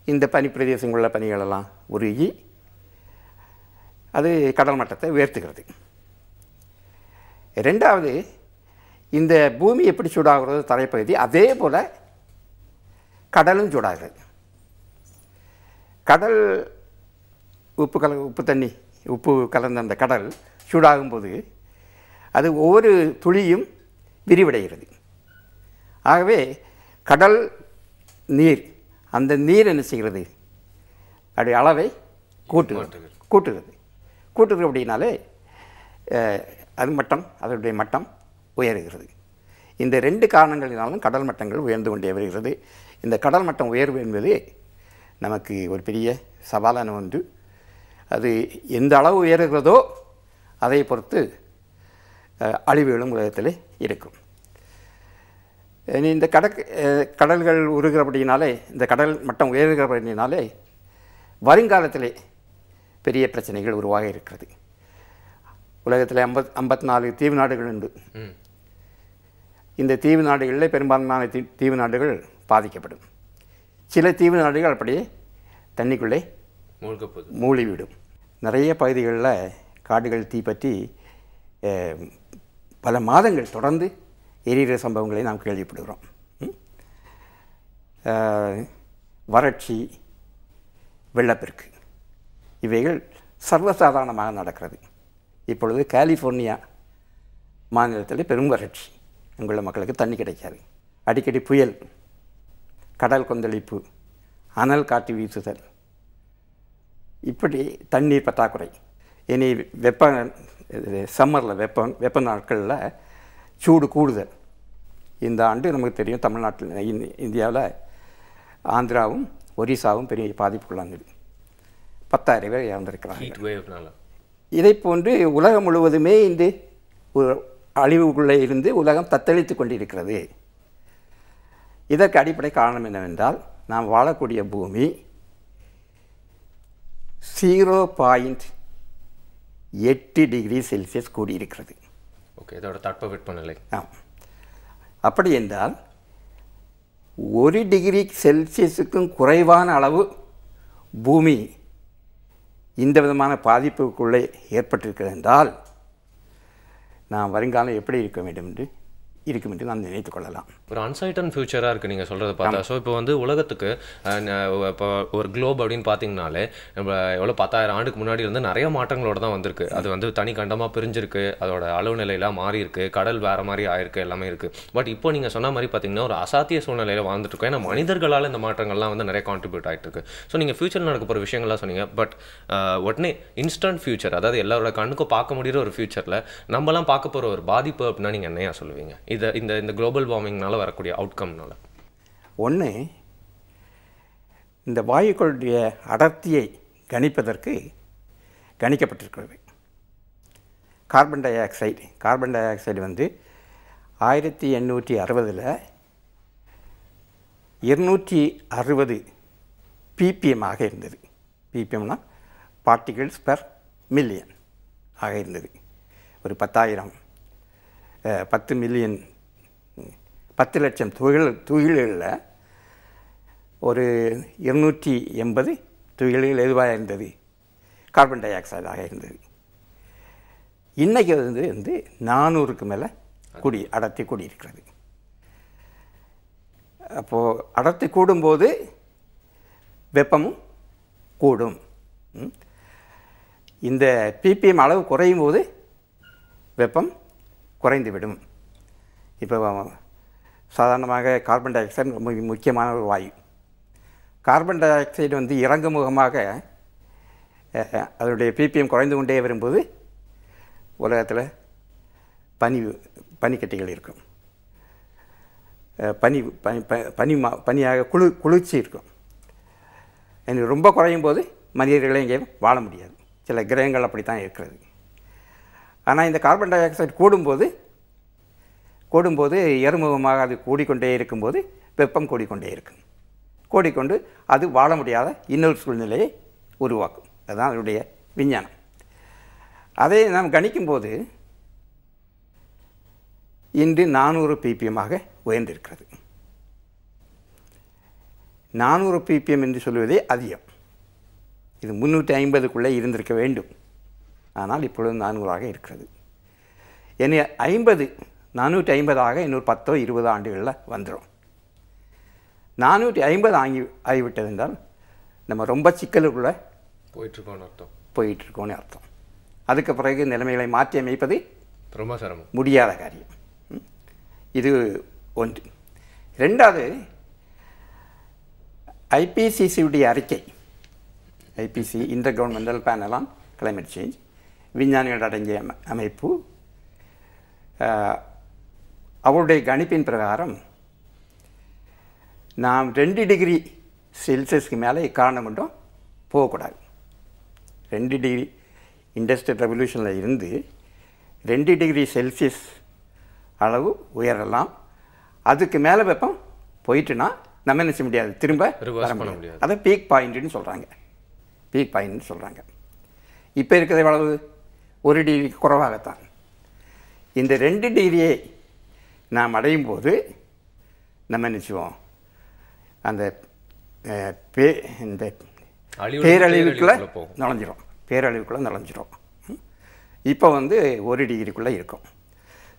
இந்த பனி பிரதேசங்களில் உள்ள பனிகளெல்லாம் உருகி அது கடல் மட்டத்தை உயர்த்துகிறது. 2வது, இந்த பூமி எப்படி சூடாகிறது தரைப்பகுதி, அதே போல் கடலும் சூடாகிறது. கடல் உப்பு கலந்த அந்த கடல் சூடாகும்போது அது ஒவ்வொரு துளியும் விரிவடைகிறது. ஆகவே கடல் நீர், அந்த நீர் என்ன செய்கிறது, அப்படி அளவை கூட்டுகிறது அப்படின்னாலே அதனுடைய மட்டம் உயருகிறது. இந்த 2 காரணங்களினாலும் கடல் மட்டங்கள் உயர்ந்து கொண்டே வருகிறது. இந்த கடல் மட்டம் உயர்வு என்பது நமக்கு ஒரு பெரிய சவாலான ஒன்று. அது எந்த அளவு உயர்கிறதோ அதை பொறுத்து அழிவுகளும் உலகத்தில் இருக்கும். இந்த கடல்கள் உருகிறபடினாலே, இந்த கடல் மட்டம் உயர்கிறபடினாலே வருங்காலத்திலே பெரிய பிரச்சனைகள் உருவாக இருக்கிறது. உலகத்தில் 54 தீவு நாடுகள் உண்டு. இந்த தீவு நாடுகளில் பெரும்பான்மையான தீவு நாடுகள் பாதிக்கப்படும். சில தீவு நாடுகள் அப்படியே தண்ணிக்குள்ளே மூழ்கிவிடும். நிறைய பகுதிகளில் காடுகள் தீப்பற்றி பல மாதங்கள் தொடர்ந்து எரிகிற சம்பவங்களை நாம் கேள்விப்படுகிறோம். வறட்சி, வெள்ளப்பெருக்கு இவைகள் சர்வசாதாரணமாக நடக்கிறது. இப்பொழுது கலிஃபோர்னியா மாநிலத்தில் பெரும் வறட்சி. அங்குள்ள மக்களுக்கு தண்ணி கிடைக்காது. அடிக்கடி புயல், கடல் கொந்தளிப்பு, அனல் காற்று வீசுதல், இப்படி தண்ணீர் பற்றாக்குறை, இனி சம்மரில் வெப்ப நாட்களில் சூடு கூடுதல். இந்த ஆண்டு நமக்கு தெரியும் தமிழ்நாட்டில் இந்தியாவில் ஆந்திராவும் ஒரிசாவும் பெரிய பாதிப்புக்குள்ளாங்குது. 10,000 பேர் இறந்திருக்கிறாங்க. இதை போன்று உலகம் முழுவதுமே இந்த ஒரு அழிவுக்குள்ளே இருந்து உலகம் தத்தளித்து கொண்டிருக்கிறது. இதற்கு அடிப்படை காரணம் என்னவென்றால் நாம் வாழக்கூடிய பூமி 0.8 டிகிரி செல்சியஸ் கூடியிருக்கிறது. ஓகே, இதோட தட்பவெப்பநிலை. அப்படி என்றால் 1 டிகிரி செல்சியஸுக்கும் குறைவான அளவு பூமி இந்த விதமான பாதிப்புக்குள்ளே ஏற்பட்டிருக்கிறது என்றால் நாம் வருங்காலம் எப்படி இருக்கும் என்று நாம் நினைத்து கொள்ளலாம். ஒரு அன்சர்டன் ஃபியூச்சராக இருக்குது நீங்கள் சொல்கிறத பார்த்தா. ஸோ இப்போ வந்து உலகத்துக்கு இப்போ ஒரு குளோப் அப்படின்னு பார்த்தீங்கனாலே நம்ம எவ்வளோ 10,000 ஆண்டுக்கு முன்னாடி இருந்து நிறைய மாற்றங்களோட தான் வந்திருக்கு. அது வந்து தனி கண்டமாக பிரிஞ்சிருக்கு, அதோட அளவு நிலையெல்லாம் மாறி இருக்குது, கடல் வேறு மாதிரி ஆயிருக்கு, எல்லாமே இருக்குது. பட் இப்போ நீங்கள் சொன்ன மாதிரி பார்த்தீங்கன்னா ஒரு அசாத்திய சூழ்நிலையில் வாழ்ந்துட்டு இருக்கோம். ஏன்னா மனிதர்களால் இந்த மாற்றங்கள்லாம் வந்து நிறைய கான்ட்ரிபியூட் ஆகிட்டு இருக்கு. ஸோ நீங்கள் ஃபியூச்சரில் நடக்க போகிற விஷயங்கள்லாம் சொன்னீங்க. பட் உடனே இன்ஸ்டன்ட் ஃபியூச்சர், அதாவது எல்லாரோட கண்ணுக்கும் பார்க்க முடிகிற ஒரு ஃபியூச்சரில் நம்மலாம் பார்க்க போகிற ஒரு பாதிப்பு அப்படின்னா நீங்கள் என்னையா சொல்லுவீங்க? இந்த குளோபல் வார்மிங்னால வரக்கூடிய அவுட்கம்னால ஒன்று, இந்த வாயுக்களுடைய அடர்த்தியை கணிக்கப்பட்டிருக்கிறது. கார்பன் டை ஆக்சைடு வந்து 1860 260 ppm ஆக இருந்தது. ppmனா பார்ட்டிகிள்ஸ் பெர் மில்லியன் ஆக இருந்தது. ஒரு 10 மில்லியன் 10 லட்சம் துகில்களில் ஒரு 280 துகில்கள் எதுவாக இருந்தது? கார்பன் டை ஆக்சைடாக இருந்தது. இன்றைக்கி வந்து 400க்கு மேலே அடர்த்தி கூடியிருக்கிறது. அப்போது அடர்த்தி கூடும்போது வெப்பமும் கூடும். இந்த ppm அளவு குறையும் போது வெப்பம் குறைந்துவிடும். இப்போ சாதாரணமாக கார்பன் டை ஆக்சைடு ரொம்ப முக்கியமான ஒரு வாயு. கார்பன் டை ஆக்சைடு வந்து இறங்குமுகமாக அதனுடைய ppm குறைந்து கொண்டே வரும்போது உலகத்தில் பனிக்கட்டிகள் இருக்கும், பனியாக குளிர்ச்சி இருக்கும். எனக்கு ரொம்ப குறையும் போது மனிதர்களே இங்கே வாழ முடியாது. சில கிரகங்கள் அப்படி தான் இருக்கிறது. ஆனால் இந்த கார்பன் டை ஆக்சைடு கூடும்போது ஏறுமுகமாக அது கூடிக்கொண்டே இருக்கும்போது வெப்பம் கூடிக்கொண்டு அது வாழ முடியாத இன்னொரு சூழ்நிலையை உருவாக்கும். அதுதான் அதனுடைய விஞ்ஞானம். அதை நாம் கணிக்கும்போது இன்று 400 ppm ஆக உயர்ந்திருக்கிறது. 400 ppm என்று சொல்வதே அதிகம். இது 350க்குள்ளே இருந்திருக்க வேண்டும். ஆனால் இப்பொழுது 400 ஆக இருக்கிறது. இனி 450 இன்னொரு 10-20 ஆண்டுகளில் வந்துடும். 450 ஆகிவிட்டது என்றால் நம்ம ரொம்ப சிக்கலுக்குள்ளே போயிட்டுருக்கோன்னு அர்த்தம். அதுக்கு பிறகு நிலைமைகளை மாற்றி அமைப்பது ரொம்ப சிரமம், முடியாத காரியம். இது ஒன்று. ரெண்டாவது, ஐபிசிசியுடைய அறிக்கை, IPC intergovernmental panel on climate change, விஞ்ஞானிகள் அடங்கிய அமைப்பு, அவருடைய கணிப்பின் பிரகாரம் நாம் 2 டிகிரி செல்சியஸ்க்கு மேலே காரணம் கொண்டும் போகக்கூடாது. 2 டிகிரி இண்டஸ்ட்ரியல் ரெவல்யூஷனில் இருந்து 2 டிகிரி செல்சியஸ் அளவு உயரலாம். அதுக்கு மேலே வெப்பம் போயிட்டுனா நம்ம என்ன செய்ய முடியாது, திரும்ப வர முடியாது. அதை பீக் பாயிண்ட்னு சொல்கிறாங்க. இப்போ இருக்கிறது எவ்வளவு? 1 டிகிரிக்கு குறைவாகத்தான். இந்த 2 டிகிரியை நாம் அடையும் போது நம்ம நினச்சிவோம் அந்த பேரழிவுக்குள்ளே நுழைஞ்சிரும். இப்போ வந்து 1 டிகிரிக்குள்ளே இருக்கும்.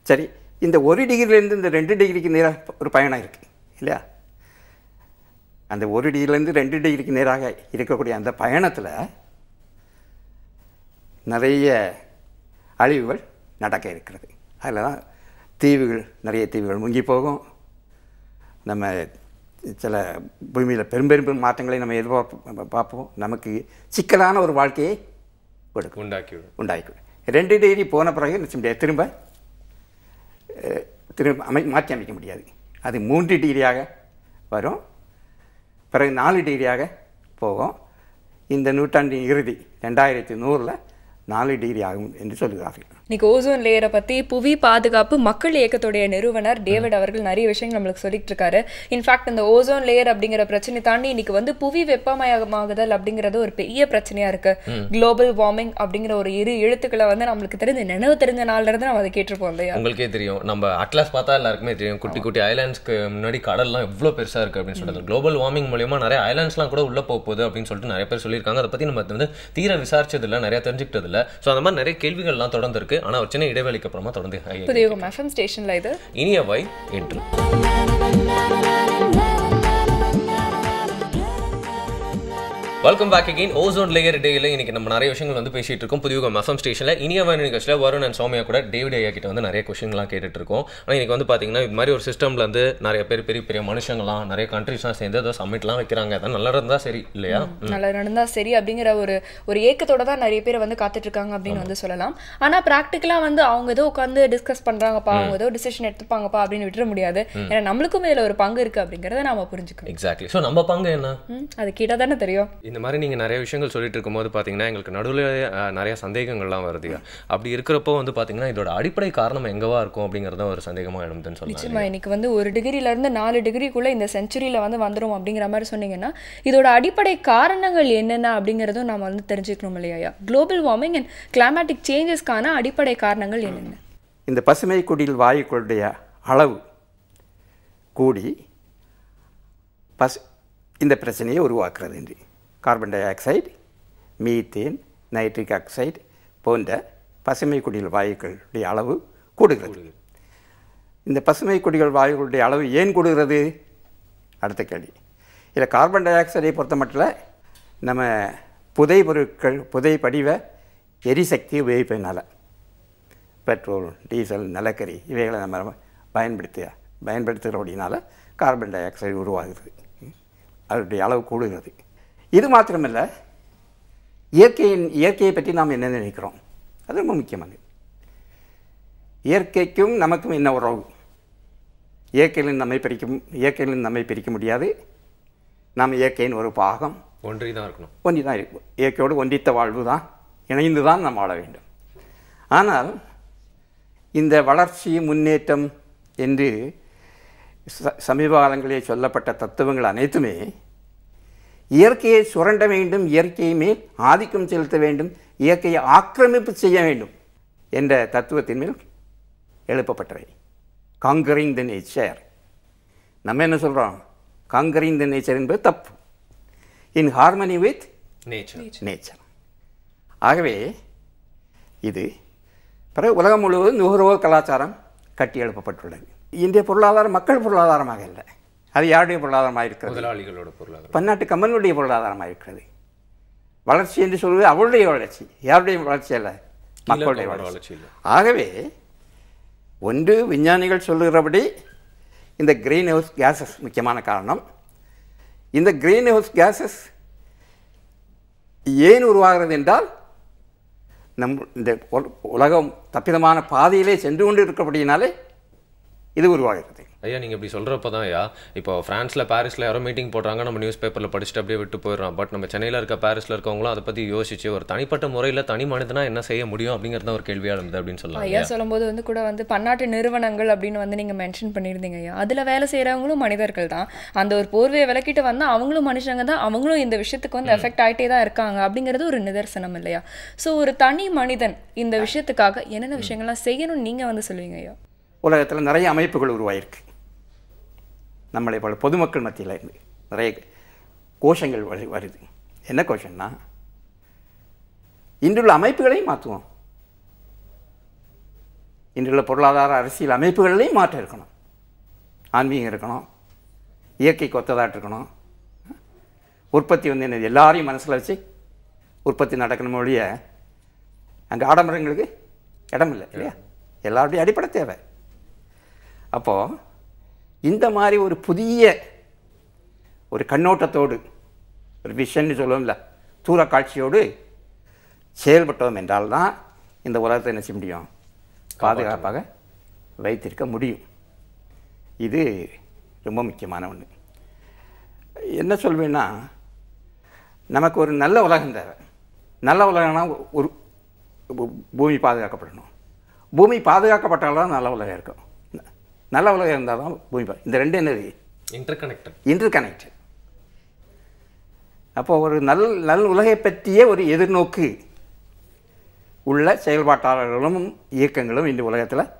சரி, இந்த 1 டிகிரிலேருந்து இந்த 2 டிகிரிக்கு நேராக ஒரு பயணம் இருக்குது இல்லையா? அந்த 1 டிகிரிலேருந்து 2 டிகிரிக்கு நேராக இருக்கக்கூடிய அந்த பயணத்தில் நிறைய அழிவுகள் நடக்க இருக்கிறது. அதில் தான் நிறைய தீவுகள் முங்கி போகும். நம்ம சில பூமியில் பெரும் மாற்றங்களை நம்ம பார்ப்போம். நமக்கு சிக்கலான ஒரு வாழ்க்கையை கொடுக்கும், உண்டாக்கிவிடும். 2 டிகிரி போன பிறகு நிச்சயம் முடியாது, திரும்ப மாற்றி அமைக்க முடியாது. அது 3 டிகிரியாக வரும், பிறகு 4 டிகிரியாக போகும். இந்த நூற்றாண்டின் இறுதி 2100 4 டிகிரி ஆகும் என்று சொல்கிறார்கள். இன்னைக்கு ஓசோன் லேயரை பற்றி புவி பாதுகாப்பு மக்கள் இயக்கத்துடைய நிறுவனர் டேவிட் அவர்கள் நிறைய விஷயங்கள் நம்மளுக்கு சொல்லிட்டு இருக்காரு. இன்ஃபேக்ட் இந்த ஓசோன் லேயர் அப்படிங்கிற பிரச்சனை தாண்டி இன்னைக்கு வந்து புவி வெப்பமயமாகுதல் அப்படிங்கிறது ஒரு பெரிய பிரச்சனையா இருக்கு. குளோபல் வார்மிங் அப்படிங்கிற ஒரு எழுத்துக்களை வந்து நம்மளுக்கு தெரிஞ்ச நாள்ல இருந்து நம்ம அதை கேட்டிருப்போம் இல்லையா? உங்களுக்கே தெரியும், நம்ம அட்லாஸ் பார்த்தா எல்லாருக்குமே தெரியும், குட்டி குட்டி ஐலாண்ட்ஸ்க்கு முன்னாடி கடல்லாம் எவ்வளோ பெருசா இருக்கு அப்படின்னு சொல்றது. குளோபல் வார்மிங் மூலியமா நிறைய ஐலாண்ட்ஸ்லாம் கூட உள்ள போகுது அப்படின்னு சொல்லிட்டு நிறைய பேர் சொல்லியிருக்காங்க. அதை பத்தி நம்ம வந்து தீர விசாரிச்சது இல்லை, நிறைய தெரிஞ்சுக்கிட்டது இல்லை. ஸோ அந்த மாதிரி நிறைய கேள்விகள்லாம் தொடர்ந்து இருக்கு. ஆனால் ஒரு சின்ன இடைவெளிக்கு அப்புறமா தொடர்ந்து புதிய FM ஸ்டேஷன்ல இது இனியவை என்று welcome back again. Ozone layer டேயில் இன்னைக்கு நம்ம நிறைய விஷயங்கள் வந்து பேசிட்டு இருக்கோம். புதிய FM ஸ்டேஷனில் இனியவன் நிகழ்ச்சியில் வருண் அண்ட் சௌமியா கூட டேவிட் ஐயா கிட்ட வந்து நிறைய கொஸ்டின்லாம் கேட்டுட்டு இருக்கோம். ஆனால் இன்னைக்கு வந்து பார்த்தீங்கன்னா இது மாதிரி ஒரு சிஸ்டம்ல வந்து நிறைய பேர் பெரிய பெரிய மனுஷங்களாம் நிறைய கண்ட்ரிஸ்லாம் சேர்ந்து ஏதோ சம்மிட்லாம் வைக்கிறாங்க. அதான் நல்லா இருந்தா சரி இல்லையா? நல்லா நடந்தா சரி அப்படிங்கிற ஒரு ஏக்கத்தோட தான் நிறைய பேர் வந்து காத்துட்டு இருக்காங்க அப்படின்னு வந்து சொல்லலாம். ஆனால் ப்ராக்டிக்கலாக வந்து அவங்க ஏதோ உட்காந்து டிஸ்கஸ் பண்றாங்கப்பா, அவங்க ஏதோ டிசிஷன் எடுத்துப்பாங்கப்பா அப்படின்னு விட்டுற முடியாது. ஏன்னா நம்மளுக்கும் இதில் ஒரு பங்கு இருக்கு அப்படிங்கிறத நாம புரிஞ்சுக்கணும். எக்ஸாக்ட்லி. ஸோ நம்ம பங்கு என்ன அது கேட்டால் தானே தெரியும். இந்த மாதிரி நீங்கள் நிறைய விஷயங்கள் சொல்லிட்டு இருக்கும்போது பார்த்தீங்கன்னா எங்களுக்கு நடுவில் நிறைய சந்தேகங்கள்லாம் வருது. அப்படி இருக்கிறப்போ வந்து பார்த்தீங்கன்னா இதோட அடிப்படை காரணம் எங்கவா இருக்கும் அப்படிங்கிறத ஒரு சந்தேகமாக எழுதுன்னு சொல்லலாம். நிச்சயமா இன்னைக்கு வந்து 1 டிகிரிலேருந்து 4 டிகிரிக்குள்ளே இந்த செஞ்சுரியில் வந்து வந்துடும் அப்படிங்கிற மாதிரி சொன்னீங்கன்னா இதோட அடிப்படை காரணங்கள் என்னென்ன அப்படிங்கிறதும் நம்ம வந்து தெரிஞ்சுக்கணும் இல்லையா? குளோபல் வார்மிங் அண்ட் கிளைமேட்டிக் சேஞ்சஸ்க்கான அடிப்படை காரணங்கள் என்னென்ன? இந்த பசுமை குடில் வாயுக்களுடைய அளவு கூடி இந்த பிரச்சனையை உருவாக்குறது என்று carbon di oxide, methane, nitric oxide போன்ற பசுமை குடில் வாயுக்களுடைய அளவு கூடுகிறது. இந்த பசுமை குடிகள் வாயுக்களுடைய அளவு ஏன் கூடுகிறது? அடுத்த கேள்வி. இதில் கார்பன் டை ஆக்சைடை பொறுத்த மட்டும் நம்ம புதை பொருட்கள், புதை படிவ எரிசக்தி உபயோகிப்பதனால பெட்ரோல், டீசல், நிலக்கரி இவைகளை நம்ம பயன்படுத்துகிறபடினால கார்பன் டை ஆக்சைடு உருவாகுது, அதனுடைய அளவு கூடுகிறது. இது மாத்திரமல்ல, இயற்கையை பற்றி நாம் என்ன நினைக்கிறோம், அது ரொம்ப முக்கியமானது. இயற்கைக்கும் நமக்கும் என்ன உறவு? இயற்கையிலிருந்து நம்மை பிரிக்க முடியாது. நாம் இயற்கையின் ஒரு பாகம், ஒன்றி தான் இருக்கும். இயற்கையோடு ஒன்றித்த வாழ்வு தான், இணைந்து தான் நாம் வாழ வேண்டும். ஆனால் இந்த வளர்ச்சி, முன்னேற்றம் என்று சமீப காலங்களில் சொல்லப்பட்ட தத்துவங்கள் அனைத்துமே இயற்கையை சுரண்ட வேண்டும், இயற்கை மேல் ஆதிக்கம் செலுத்த வேண்டும், இயற்கையை ஆக்கிரமிப்பு செய்ய வேண்டும் என்ற தத்துவத்தின் மேல் எழுப்பப்பட்டவை. Conquering the nature. நம்ம என்ன சொல்கிறோம்? காங்கரிங் த நேச்சர் என்பது தப்பு. இன் ஹார்மனி வித் நேச்சர். ஆகவே இது பிறகு உலகம் முழுவதும் நுகர்வோர் கலாச்சாரம் கட்டி எழுப்பப்பட்டுள்ளது. இந்திய பொருளாதாரம் மக்கள் பொருளாதாரமாக இல்லை, அது யாருடைய பொருளாதாரமாக இருக்கிறது? முதலாளிகளோட பொருளாதாரம், பன்னாட்டு கம்பெனியுடைய பொருளாதாரமாக இருக்கிறது. வளர்ச்சி என்று சொல்வது அவருடைய வளர்ச்சி, யாருடைய வளர்ச்சி அல்ல, மக்களுடைய வளர்ச்சி. ஆகவே ஒன்று விஞ்ஞானிகள் சொல்லுகிறபடி இந்த கிரீன் ஹவுஸ் கேஸஸ் முக்கியமான காரணம். இந்த கிரீன் ஹவுஸ் கேஸஸ் ஏன் உருவாகிறது என்றால் இந்த உலகம் தப்பிதமான பாதையிலே சென்று கொண்டு இருக்கிறபடியினாலே இது உருவாகிறது. ஐயா நீங்கள் இப்படி சொல்கிறப்ப தான் ஐயா, இப்போ ஃப்ரான்ஸில் பாரிஸில் யாரோ மீட்டிங் போடுறாங்க, நம்ம நியூஸ் பேப்பரில் படிச்சுட்டு அப்படியே விட்டு போயிடுறோம். பட் நம்ம சென்னையில் இருக்க பாரிஸில் இருக்கவங்களும் அதை பற்றி யோசிச்சு ஒரு தனிப்பட்ட முறையில் தனி மனிதனா என்ன செய்ய முடியும் அப்படிங்கிறது ஒரு கேள்வியாக இருந்தது அப்படின்னு சொல்லலாம். ஐயா சொல்லும்போது வந்து கூட வந்து பன்னாட்டு நிறுவனங்கள் அப்படின்னு வந்து நீங்கள் மென்ஷன் பண்ணியிருந்தீங்க ஐயா. அதில் வேலை செய்கிறவங்களும் மனிதர்கள் தான். அந்த ஒரு போர்வையை விளக்கிட்டு வந்தால் அவங்களும் மனுஷங்க தான், அவங்களும் இந்த விஷயத்துக்கு வந்து எஃபெக்ட் ஆகிட்டே தான் இருக்காங்க அப்படிங்கிறது ஒரு நிதர்சனம் இல்லையா? ஸோ ஒரு தனி மனிதன் இந்த விஷயத்துக்காக என்னென்ன விஷயங்கள்லாம் செய்யணும்னு நீங்கள் வந்து சொல்லுவீங்க ஐயா? உலகத்தில் நிறைய அமைப்புகள் உருவாயிருக்கு. நம்மளை போல பொதுமக்கள் மத்தியில் இருந்து நிறைய கோஷங்கள் வருது. என்ன கோஷம்னா, இன்றுள்ள அமைப்புகளையும் மாற்றுவோம், இன்றுள்ள பொருளாதார அரசியல் அமைப்புகளையும் மாற்ற இருக்கணும், ஆன்மீகம் இருக்கணும், இயற்கைக்கு ஒத்ததாட்டு இருக்கணும், உற்பத்தி வந்து என்ன எல்லாரையும் மனசில் வச்சு உற்பத்தி நடக்கணும் ஒழிய அங்கே ஆடம்பரங்களுக்கு இடம் இல்லை இல்லையா? எல்லாருடைய அடிப்படை தேவை. அப்போது இந்த மாதிரி ஒரு புதிய ஒரு கண்ணோட்டத்தோடு, ஒரு விஷன்னு சொல்லுவோம்ல, தூர காட்சியோடு செயல்பட்டோம் என்றால் தான் இந்த உலகத்தை என்ன செய்ய முடியும், பாதுகாப்பாக வைத்திருக்க முடியும். இது ரொம்ப முக்கியமான ஒன்று. என்ன சொல்வேன்னா, நமக்கு ஒரு நல்ல உலகம் தேவை. நல்ல உலகம்னா ஒரு பூமி பாதுகாக்கப்படணும். பூமி பாதுகாக்கப்பட்டால்தான் நல்ல உலகம் இருக்கும். நல்ல உலகம் இருந்தால் தான் பூமி இந்த ரெண்டு என்னது, இன்டர்கனெக்டட். அப்போது ஒரு நல்ல உலகை பற்றிய ஒரு எதிர்நோக்கு உள்ள செயல்பாட்டாளர்களும் இயக்கங்களும் இந்த உலகத்தில்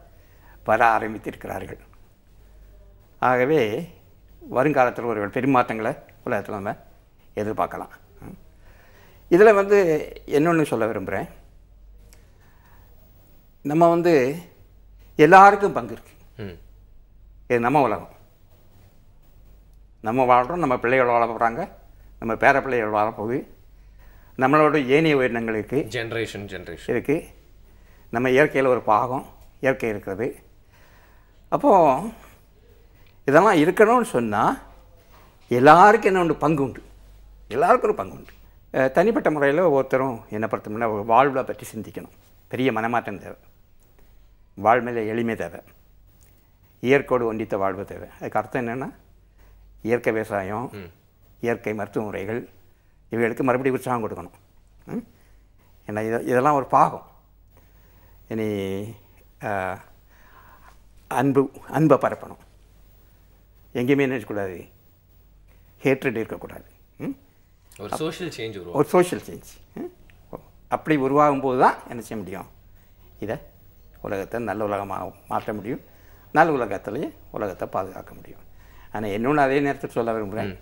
வர ஆரம்பித்திருக்கிறார்கள். ஆகவே வருங்காலத்தில் ஒரு பெருமாற்றங்களை உலகத்தில் நம்ம எதிர்பார்க்கலாம். இதில் வந்து என்னொன்று சொல்ல விரும்புகிறேன். நம்ம எல்லாருக்கும் பங்கு இருக்குது. இது நம்ம உலகம், நம்ம வாழ்கிறோம், நம்ம பிள்ளைகள் வாழ போகிறாங்க, நம்ம பேர பிள்ளைகள் வாழப்போகுது, நம்மளோட ஏனைய உயிரினங்களுக்கு ஜென்ரேஷன் இருக்குது. நம்ம இயற்கையில் ஒரு பாகம், இயற்கை இருக்கிறது. அப்போது இதெல்லாம் இருக்கணும்னு சொன்னால் எல்லாருக்கும் என்ன உண்டு, பங்கு உண்டு. எல்லாருக்கும் ஒரு பங்கு உண்டு. தனிப்பட்ட முறையில் ஒவ்வொருத்தரும் என்ன பொறுத்தோம்னா வாழ்வை பற்றி சிந்திக்கணும். பெரிய மனமாற்றம் தேவை, வாழ்மையில் எளிமை தேவை, இயற்கையோடு ஒன்றித்த வாழ்வு தேவை. அதுக்கு அர்த்தம் என்னென்னா, இயற்கை விவசாயம், இயற்கை மருத்துவ முறைகள், இவைகளுக்கு மறுபடியும் உற்சாகம் கொடுக்கணும். ஏன்னா இதெல்லாம் ஒரு பாகம். இனி அன்பை பரப்பணும். எங்கேயுமே நினைக்கக்கூடாது, ஹேட்ரட் இருக்கக்கூடாது. ஒரு சோஷியல் சேஞ்ச் அப்படி உருவாகும் போது தான் என்ன செய்ய முடியும், இதை உலகத்தை நல்ல உலகமாக மாற்ற முடியும். நல்ல உலகத்திலேயே உலகத்தை பாதுகாக்க முடியும். ஆனால் இன்னொன்று அதே நேரத்தில் சொல்ல விரும்புகிறேன்.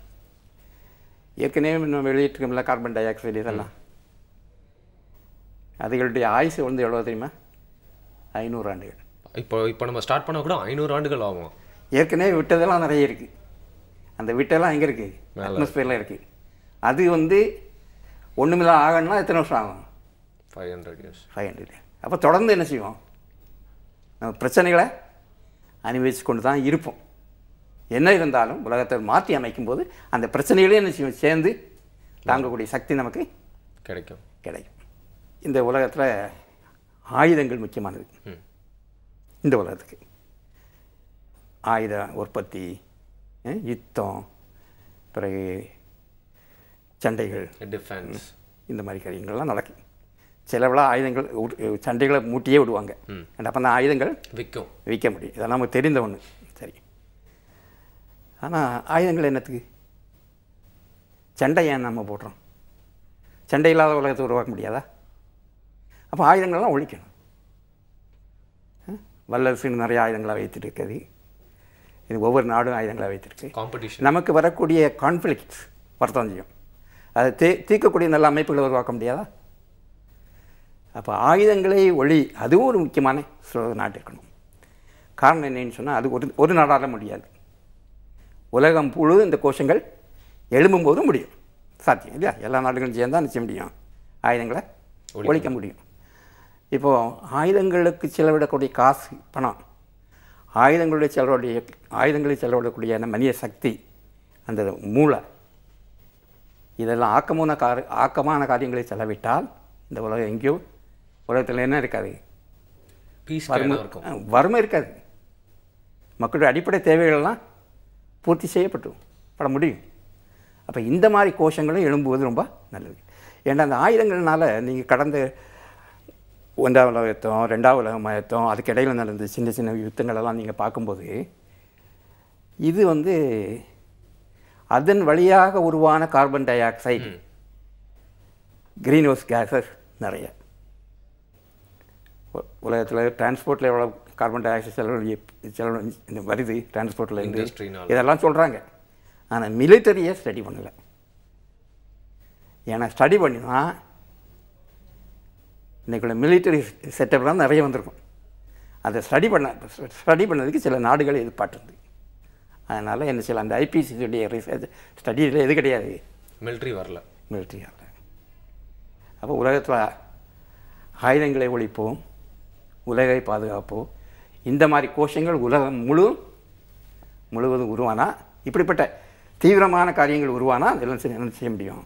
ஏற்கனவே இன்னும் வெளியிட்டிருக்கோம்ல கார்பன் டை ஆக்சைடு, இதெல்லாம் அதுகளுடைய ஆயுசு எவ்வளோ தெரியுமா? 500 ஆண்டுகள். இப்போ நம்ம ஸ்டார்ட் பண்ண கூட 500 ஆண்டுகள் ஆகும். ஏற்கனவே விட்டதெல்லாம் நிறைய இருக்குது. அந்த விட்டெல்லாம் எங்கே இருக்குது? அட்மாஸ்பியரில் இருக்குது. அது ஒன்றுமில்ல ஆகணும்னா எத்தனை வருஷம் ஆகும்? 500 years. அப்போ தொடர்ந்து என்ன செய்வோம், நம்ம பிரச்சனைகளை அனுபவிச்சு கொண்டு தான் இருப்போம். என்ன இருந்தாலும் உலகத்தை மாற்றி அமைக்கும் போது அந்த பிரச்சனைகளே என்ன செய்வோம், சேர்ந்து தாங்கக்கூடிய சக்தி நமக்கு கிடைக்கும். இந்த உலகத்தில் ஆயுதங்கள் முக்கியமானது. இந்த உலகத்துக்கு ஆயுத உற்பத்தி, யுத்தம், பிறகு சண்டைகள், டிஃபென்ஸ், இந்த மாதிரி காரியங்கள்லாம் நடக்கும். சிலவெல்லாம் ஆயுதங்கள் சண்டைகளை மூட்டியே விடுவாங்க. அப்போ அந்த ஆயுதங்கள் விற்க முடியும். இதெல்லாம் நமக்கு தெரிந்த ஒன்று. சரி, ஆனால் ஆயுதங்கள் என்னத்துக்கு? சண்டை ஏன் நம்ம போடுறோம்? சண்டை இல்லாத உலகத்தை உருவாக்க முடியாதா? அப்போ ஆயுதங்கள்லாம் ஒழிக்கணும். வல்லரசுன்னு நிறைய ஆயுதங்களாக வைத்துட்டு இருக்குது. இது ஒவ்வொரு நாடும் ஆயுதங்களாக வைத்திருக்கு. காம்படிஷன். நமக்கு வரக்கூடிய கான்ஃப்ளிக்ட்ஸ் வரத்தான் செய்யும். அதை தீர்க்கக்கூடிய நல்ல அமைப்புகளை உருவாக்க முடியாதா? அப்போ ஆயுதங்களை அதுவும் ஒரு முக்கியமான நாட்டு இருக்கணும். காரணம் என்னன்னு சொன்னால், அது ஒரு நாடால் முடியாது. உலகம் முழு இந்த கோஷங்கள் எழும்பும்போது முடியும், சாத்தியம் இல்லையா? எல்லா நாடுகளும் சேர்ந்தால் நிச்சயம் முடியும், ஆயுதங்களை ஒழிக்க முடியும். இப்போது ஆயுதங்களுக்கு செலவிடக்கூடிய காசு, பணம், ஆயுதங்களை செலவிடக்கூடிய மனித சக்தி, அந்த மூளை, இதெல்லாம் ஆக்கமான காரியங்களை செலவிட்டால் இந்த உலகம் எங்கேயோ, உலகத்தில் என்ன இருக்காது, வறுமை இருக்காது. மக்களுடைய அடிப்படை தேவைகள்லாம் பூர்த்தி செய்யப்பட முடியும். அப்போ இந்த மாதிரி கோஷங்களும் எழும்புவது ரொம்ப நல்லது. ஏன்னா அந்த ஆயுதங்கள்னால நீங்கள் கடந்த 1ஆம் உலக யுத்தம், 2ஆம் உலக யுத்தம், அதுக்கு இடையில் நடந்த சின்ன சின்ன யுத்தங்களெல்லாம் நீங்கள் பார்க்கும்போது இது அதன் வழியாக உருவான carbon dioxide, greenhouse gases நிறைய. உலகத்தில் டிரான்ஸ்போர்ட்டில் எவ்வளோ கார்பன் டை ஆக்சைடு செலவு வருது டிரான்ஸ்போர்ட்டில் இருந்து, இதெல்லாம் சொல்கிறாங்க. ஆனால் மிலிட்டரியை ஸ்டடி பண்ணலை. ஏன்னா ஸ்டடி பண்ணினா இன்றைக்குள்ள மிலிட்டரி செட்டப்லாம் நிறைய வந்திருக்கும். அதை ஸ்டடி பண்ணதுக்கு சில நாடுகள் எதிர்பார்த்துருந்து. அதனால் என்ன செய்யலாம், அந்த ஐபிசியுடைய ரிசர்ச் ஸ்டடியில் எது கிடையாது, மிலிட்ரி வரல. அப்போ உலகத்தில் ஆயுதங்களை ஒழிப்போம், உலகை பாதுகாப்போம். இந்த மாதிரி கோஷங்கள் உலகம் முழுவதும் உருவானா, இப்படிப்பட்ட தீவிரமான காரியங்கள் உருவானா அதெல்லாம் என்ன செய்ய முடியும்,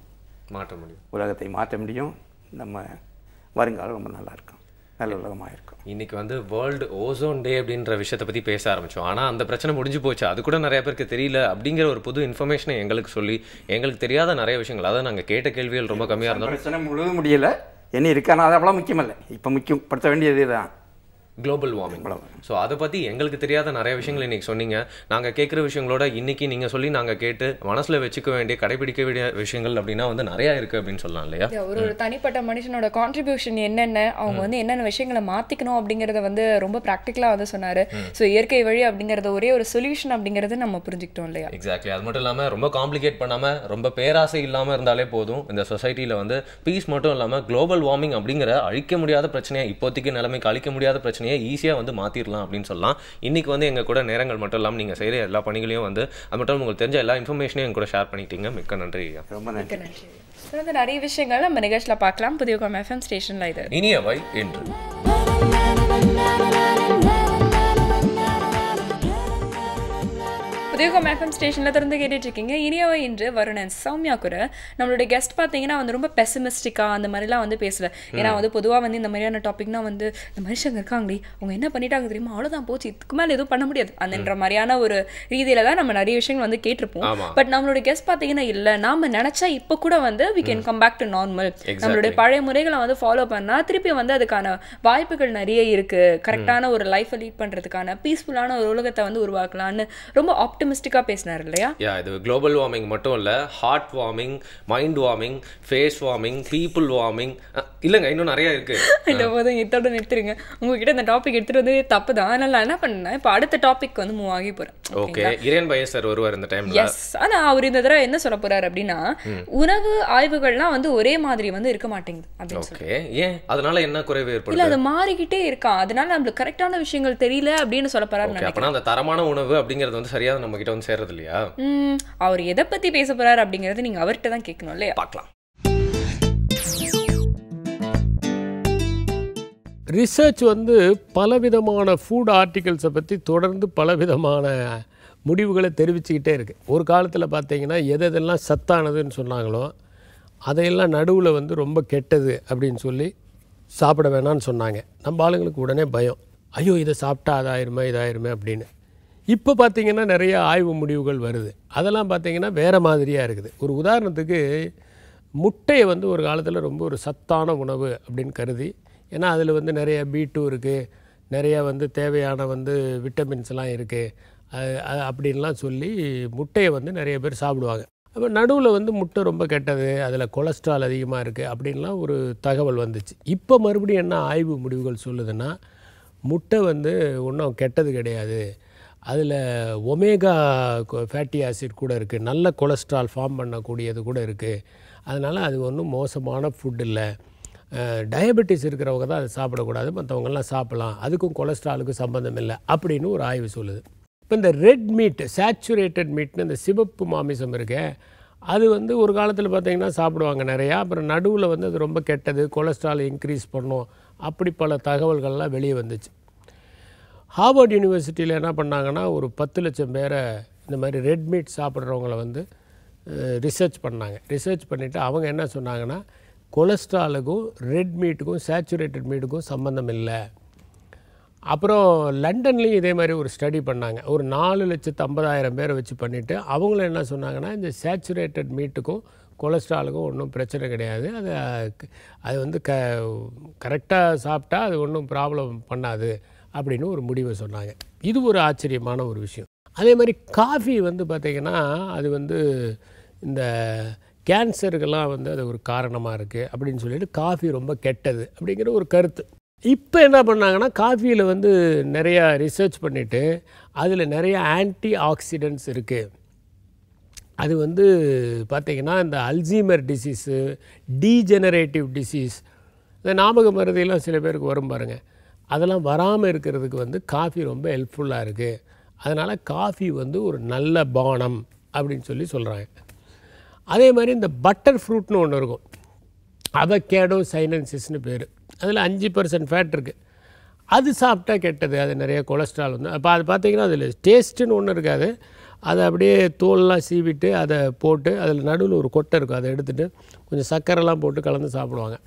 மாற்ற முடியும், உலகத்தை மாற்ற முடியும். நம்ம வருங்காலம் ரொம்ப நல்லாயிருக்கும், நல்ல உலகமாக இருக்கும். இன்னைக்கு வந்து வேர்ல்டு ஓசோன் டே அப்படின்ற விஷயத்தை பற்றி பேச ஆரம்பித்தோம். ஆனால் அந்த பிரச்சனை முடிஞ்சு போச்சு, அது கூட நிறைய பேருக்கு தெரியல. அப்படிங்கிற ஒரு புது இன்ஃபர்மேஷனை எங்களுக்கு சொல்லி எங்களுக்கு தெரியாத நிறைய விஷயங்கள், அதாவது நாங்கள் கேட்ட கேள்விகள் ரொம்ப கம்மியாக இருந்தாலும் பிரச்சனை முழுவதும் முடியலை, என்ன இருக்கானா அது அவ்வளோ முக்கியமில்லை. இப்போ முக்கியப்படுத்த வேண்டியது தான் குளோபல் வார்மிங். ஸோ அதை பற்றி எங்களுக்கு தெரியாத நிறைய விஷயங்கள் இன்றைக்கி சொன்னீங்க. நாங்கள் கேட்குற விஷயங்களோட இன்றைக்கி நீங்கள் சொல்லி நாங்கள் கேட்டு மனசில் வச்சுக்க வேண்டிய கடைபிடிக்க வேண்டிய விஷயங்கள் அப்படின்னா வந்து நிறையா இருக்குது அப்படின்னு சொல்லலாம் இல்லையா? ஒரு தனிப்பட்ட மனுஷனோட கான்ட்ரிபியூஷன் என்னென்ன, அவங்க வந்து என்னென்ன விஷயங்களை மாற்றிக்கணும் அப்படிங்கிறத வந்து ரொம்ப ப்ராக்டிக்கலாக வந்து சொன்னார். ஸோ இயற்கை வழி அப்படிங்கிறது ஒரே ஒரு சொல்யூஷன் அப்படிங்கிறது நம்ம புரிஞ்சுக்கிட்டோம் இல்லையா? எக்ஸாக்ட்லி. அது மட்டும் இல்லாமல் ரொம்ப காம்ப்ளிகேட் பண்ணாமல் ரொம்ப பேராசை இல்லாமல் இருந்தாலே போதும். இந்த சொசைட்டியில் வந்து பீஸ் மட்டும் இல்லாமல் குளோபல் வார்மிங் அப்படிங்கிற அழிக்க முடியாத பிரச்சனையை, இப்போதைக்கு நிலைமைக்கு அழிக்க முடியாத பிரச்சனையை ஈஸியாக வந்து மாற்றிடலாம் அப்படின்னு சொல்லலாம். இன்றைக்கி வந்து எங்கள் கூட நேரங்கள் மட்டும் இல்லாமல் நீங்கள் செய்கிற எல்லா பணிகளையும் வந்து அது மட்டும் உங்களுக்கு தெரிஞ்ச எல்லா இன்ஃபர்மேஷனையும் எங்க கூட ஷேர் பண்ணிட்டீங்க. மிக்க நன்றி. ரொம்ப நன்றி. வந்து நிறைய விஷயங்கள் நம்ம நிகழ்ச்சியில் பார்க்கலாம். புதிய FM ஸ்டேஷனில் இது இனியவை என்று புதிய FM ஸ்டேஷனில் திறந்து கேட்டுட்டு இருக்கீங்க. இனியவை இன்று வருணன் சௌமியா கூட நம்மளுடைய கெஸ்ட் பார்த்தீங்கன்னா வந்து ரொம்ப பெசிமிஸ்டிக்காக அந்த மாதிரிலாம் வந்து பேசல. ஏன்னா வந்து பொதுவாக வந்து இந்த மாதிரியான டாபிக்னா வந்து இந்த மனுஷங்க இருக்காங்களே அவங்க என்ன பண்ணிட்டாங்க தெரியுமா, அவ்வளோதான் போச்சு, இதுக்கு மேலே எதுவும் பண்ண முடியாது அந்த மாதிரியான ஒரு ரீதியில தான் நம்ம நிறைய விஷயங்கள் வந்து கேட்டிருப்போம். பட் நம்மளுடைய கெஸ்ட் பார்த்தீங்கன்னா இல்லை, நாம நினைச்சா இப்போ கூட வந்து we can come back to normal. நம்மளுடைய பழைய முறைகளை வந்து ஃபாலோ பண்ணா திருப்பி வந்து அதுக்கான வாய்ப்புகள் நிறைய இருக்கு. கரெக்டான ஒரு லைஃபை லீட் பண்றதுக்கான பீஸ்ஃபுல்லான ஒரு உலகத்தை வந்து உருவாக்கலாம்னு ரொம்ப ஆப்டிமிஸ்டிக்கா பேசினார் இல்லையா? இது குளோபல் வார்மிங் மட்டும் இல்ல, heart warming, mind warming, face warming, people warming, இல்லங்க இன்னும் நிறைய இருக்கு. இல்ல போதும், இதோட நிறுத்துறீங்க. உங்ககிட்ட இந்த டாபிக் எடுத்துட்டு வந்து தப்பு தான். அதனால நான் என்ன பண்ணேன், இப்போ அடுத்த டாபிக் வந்து மூவ் ஆகி போறேன். ஓகே, இறையன் பையஸ் சார் வருவார் இந்த டைம்ல. எஸ், ஆனா அவர் இந்த தடவை என்ன சொல்ல போறாரு அப்படின்னா, உணவு ஆய்வுகள்லாம் வந்து ஒரே மாதிரி வந்து இருக்க மாட்டேங்குது அப்படின்னு சொல்லி. ஓகே, ஏன் அதனால என்ன குறைவு ஏற்படுது? இல்ல அது மாறிக்கிட்டே இருக்கா, அதனால நம்மளுக்கு கரெக்டான விஷயங்கள் தெரியல அப்படின்னு சொல்ல போறாரு. அப்பனா அந்த தரமான உணவு அப்படிங்கிறது வந்து சரியா நம்ம கிட்ட வந்து சேர்றது இல்லையா? அவர் எதை பத்தி பேச போறாரு அப்படிங்கறது நீங்க அவர்கிட்ட தான் கேட்கணும் இல்லையா? பார்க்கலாம். ரிசர்ச் வந்து பலவிதமான ஃபுட் ஆர்டிகல்ஸை பற்றி தொடர்ந்து பலவிதமான முடிவுகளை தெரிவிச்சுக்கிட்டே இருக்குது. ஒரு காலத்தில் பார்த்தீங்கன்னா எதெல்லாம் சத்தானதுன்னு சொன்னாங்களோ அதையெல்லாம் நடுவில் வந்து ரொம்ப கெட்டது அப்படின்னு சொல்லி சாப்பிட வேணான்னு சொன்னாங்க. நம்ம ஆளுங்களுக்கு உடனே பயம், ஐயோ இதை சாப்பிட்டா இதாயிருமே அப்படின்னு. இப்போ பார்த்திங்கன்னா நிறைய ஆய்வு முடிவுகள் வருது. அதெல்லாம் பார்த்திங்கன்னா வேறு மாதிரியாக இருக்குது. ஒரு உதாரணத்துக்கு முட்டையை வந்து ஒரு காலத்தில் ரொம்ப ஒரு சத்தான உணவு அப்படின்னு கருதி, ஏன்னா அதில் வந்து நிறைய B2 இருக்குது, நிறைய வந்து தேவையான வந்து விட்டமின்ஸ்லாம் இருக்குது, அப்படின்லாம் சொல்லி முட்டையை வந்து நிறைய பேர் சாப்பிடுவாங்க. அப்போ நடுவில் வந்து முட்டை ரொம்ப கெட்டது, அதில் கொலஸ்ட்ரால் அதிகமாக இருக்குது அப்படின்லாம் ஒரு தகவல் வந்துச்சு. இப்போ மறுபடியும் என்ன ஆய்வு முடிவுகள் சொல்லுதுன்னா, முட்டை வந்து ஒன்றும் கெட்டது கிடையாது, அதில் ஒமேகா ஃபேட்டி ஆசிட் கூட இருக்குது, நல்ல கொலஸ்ட்ரால் ஃபார்ம் பண்ணக்கூடியது கூட இருக்குது, அதனால் அது ஒன்றும் மோசமான ஃபுட் இல்லை, டயபெட்டிஸ் இருக்கிறவங்க தான் அதை சாப்பிடக்கூடாது, மற்றவங்கெல்லாம் சாப்பிடலாம், அதுக்கும் கொலஸ்ட்ராலுக்கும் சம்மந்தம் இல்லை அப்படின்னு ஒரு ஆய்வு சொல்லுது. இப்போ இந்த ரெட் மீட், சேச்சுரேட்டட் மீட்னு இந்த சிவப்பு மாமிசம் இருக்கு, அது வந்து ஒரு காலத்தில் பார்த்திங்கன்னா சாப்பிடுவாங்க நிறையா. அப்புறம் நடுவில் வந்து அது ரொம்ப கெட்டது, கொலஸ்ட்ரால் இன்க்ரீஸ் பண்ணும், அப்படி பல தகவல்கள்லாம் வெளியே வந்துச்சு. ஹார்வர்ட் யூனிவர்சிட்டியில் என்ன பண்ணாங்கன்னா, ஒரு 10 லட்சம் பேரை இந்த மாதிரி ரெட் மீட் சாப்பிட்றவங்கள வந்து ரிசர்ச் பண்ணாங்க. ரிசர்ச் பண்ணிவிட்டு அவங்க என்ன சொன்னாங்கன்னா, கொலஸ்ட்ராலுக்கும் ரெட் மீட்டுக்கும் சேச்சுரேட்டட் மீட்டுக்கும் சம்மந்தம் இல்லை. அப்புறம் லண்டன்லேயும் இதே மாதிரி ஒரு ஸ்டடி பண்ணாங்க. ஒரு 4,50,000 பேரை வச்சு பண்ணிவிட்டு அவங்களும் என்ன சொன்னாங்கன்னா, இந்த சேச்சுரேட்டட் மீட்டுக்கும் கொலஸ்ட்ராலுக்கும் ஒன்றும் பிரச்சனை கிடையாது, அது வந்து கரெக்டாக சாப்பிட்டா அது ஒன்றும் ப்ராப்ளம் பண்ணாது அப்படின்னு ஒரு முடிவை சொன்னாங்க. இது ஒரு ஆச்சரியமான ஒரு விஷயம். அதே மாதிரி காஃபி வந்து பார்த்திங்கன்னா, அது வந்து இந்த கேன்சருக்கெல்லாம் வந்து அது ஒரு காரணமாக இருக்குது அப்படின்னு சொல்லிட்டு காஃபி ரொம்ப கெட்டது அப்படிங்கிற ஒரு கருத்து. இப்போ என்ன பண்ணாங்கன்னா, காஃபியில் வந்து நிறையா ரிசர்ச் பண்ணிவிட்டு அதில் நிறைய ஆன்டி ஆக்சிடென்ட்ஸ் இருக்குது. அது வந்து பார்த்திங்கன்னா இந்த அல்சீமர் டிசீஸு, டீஜெனரேட்டிவ் டிசீஸ், இந்த ஞாபக மருதியெல்லாம் சில பேருக்கு வரும் பாருங்கள், அதெல்லாம் வராமல் இருக்கிறதுக்கு வந்து காஃபி ரொம்ப ஹெல்ப்ஃபுல்லாக இருக்குது. அதனால் காஃபி வந்து ஒரு நல்ல பானம் அப்படின்னு சொல்லி சொல்கிறாங்க. அதே மாதிரி இந்த பட்டர் ஃப்ரூட்னு ஒன்று இருக்கும், அவகேடோ சைனன்சிஸ்னு பேர், அதில் 5% ஃபேட் இருக்குது, அது சாப்பிட்டா கெட்டது, அது நிறைய கொலஸ்ட்ரால் வந்து. அப்போ அது பார்த்திங்கன்னா அதில் டேஸ்ட்டுன்னு ஒன்று இருக்காது, அதை அப்படியே தோல்லாம் சீவிட்டு அதை போட்டு அதில் நடுவில் ஒரு கொட்டை இருக்கும், அதை எடுத்துகிட்டு கொஞ்சம் சர்க்கரைலாம் போட்டு கலந்து சாப்பிடுவாங்க.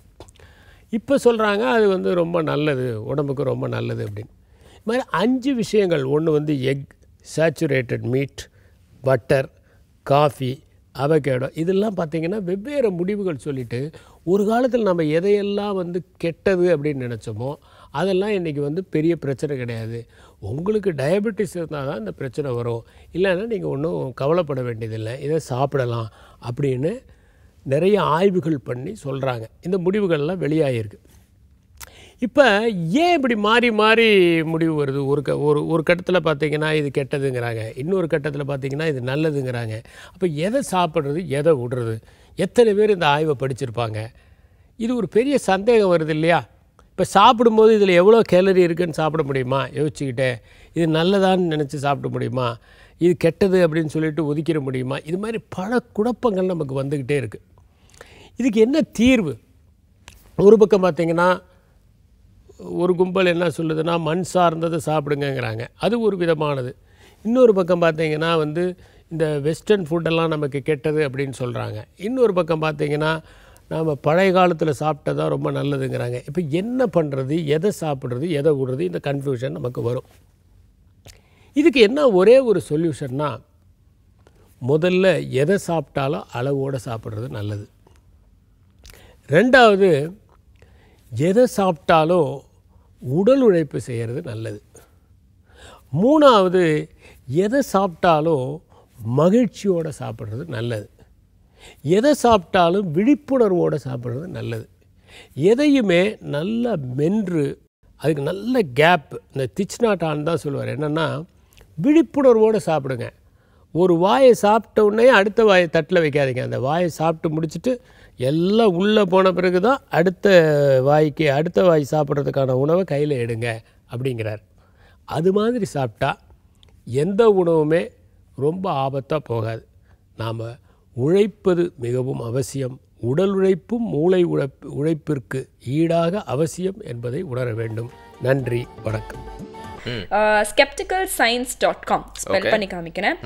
இப்போ சொல்கிறாங்க அது வந்து ரொம்ப நல்லது, உடம்புக்கு ரொம்ப நல்லது அப்படின்னு. இது மாதிரி 5 விஷயங்கள். ஒன்று வந்து egg, saturated meet, butter, coffee, avocado, இதெல்லாம் பார்த்திங்கன்னா வெவ்வேறு முடிவுகள் சொல்லிவிட்டு ஒரு காலத்தில் நம்ம எதையெல்லாம் வந்து கெட்டது அப்படின்னு நினச்சோமோ அதெல்லாம் இன்றைக்கி வந்து பெரிய பிரச்சனை கிடையாது. உங்களுக்கு டயபெட்டிஸ் இருந்தால் தான் இந்த பிரச்சனை வரும், இல்லைன்னா நீங்கள் ஒன்றும் கவலைப்பட வேண்டியதில்லை, இதை சாப்பிடலாம் அப்படின்னு நிறைய ஆய்வுகள் பண்ணி சொல்கிறாங்க. இந்த முடிவுகள்லாம் வெளியாகிருக்கு. இப்போ ஏன் இப்படி மாறி மாறி முடிவு வருது? ஒரு கட்டத்தில் பார்த்திங்கன்னா இது கெட்டதுங்கிறாங்க, இன்னொரு கட்டத்தில் பார்த்திங்கன்னா இது நல்லதுங்கிறாங்க. அப்போ எதை சாப்பிட்றது, எதை விடுறது? எத்தனை பேர் இந்த ஆய்வை படிச்சிருப்பாங்க? இது ஒரு பெரிய சந்தேகம் வருது இல்லையா? இப்போ சாப்பிடும்போது இதில் எவ்வளோ கேலரி இருக்குதுன்னு சாப்பிட முடியுமா யோசிச்சுக்கிட்டே? இது நல்லதான்னு நினச்சி சாப்பிட முடியுமா? இது கெட்டது அப்படின்னு சொல்லிட்டு ஒதுக்கிட முடியுமா? இது மாதிரி பல குழப்பங்கள் நமக்கு வந்துக்கிட்டே இருக்குது. இதுக்கு என்ன தீர்வு? ஒரு பக்கம் பார்த்திங்கன்னா ஒரு கும்பல் என்ன சொல்லுதுன்னா மண் சார்ந்ததை சாப்பிடுங்கிறாங்க, அது ஒரு விதமானது. இன்னொரு பக்கம் பார்த்திங்கன்னா வந்து இந்த வெஸ்டர்ன் ஃபுட்டெல்லாம் நமக்கு கெட்டது அப்படின்னு சொல்கிறாங்க. இன்னொரு பக்கம் பார்த்திங்கன்னா நாம் பழைய காலத்தில் சாப்பிட்டதான் ரொம்ப நல்லதுங்கிறாங்க. இப்போ என்ன பண்ணுறது, எதை சாப்பிட்றது, எதை விடுறது? இந்த கன்ஃபியூஷன் நமக்கு வரும். இதுக்கு என்ன ஒரே ஒரு சொல்யூஷன்னா, முதல்ல எதை சாப்பிட்டாலும் அளவோடு சாப்பிட்றது நல்லது. ரெண்டாவது, எதை சாப்பிட்டாலும் உடல் உழைப்பு செய்கிறது நல்லது. மூணாவது, எதை சாப்பிட்டாலும் மகிழ்ச்சியோடு சாப்பிட்றது நல்லது. எதை சாப்பிட்டாலும் விழிப்புணர்வோடு சாப்பிட்றது நல்லது. எதையுமே நல்லா மென்று அதுக்கு நல்ல கேப், இந்த திச்னாட்டான்னு தான் சொல்லுவார், என்னென்னா விழிப்புணர்வோடு சாப்பிடுங்க. ஒரு வாயை சாப்பிட்ட உடனே அடுத்த வாயை தட்டில் வைக்காதீங்க. அந்த வாயை சாப்பிட்டு முடிச்சுட்டு எல்லாம் உள்ளே போன பிறகு தான் அடுத்த வாய் சாப்பிட்றதுக்கான உணவை கையில் எடுங்க அப்படிங்கிறார். அது மாதிரி சாப்பிட்டா எந்த உணவுமே ரொம்ப ஆபத்தாக போகாது. நாம் உழைப்பது மிகவும் அவசியம். உடல் உழைப்பும் மூளை உழைப்பிற்கு ஈடாக அவசியம் என்பதை உணர வேண்டும். நன்றி, வணக்கம். skepticalscience.com ஸ்பெல் பண்ணி காமிக்கிறேன்.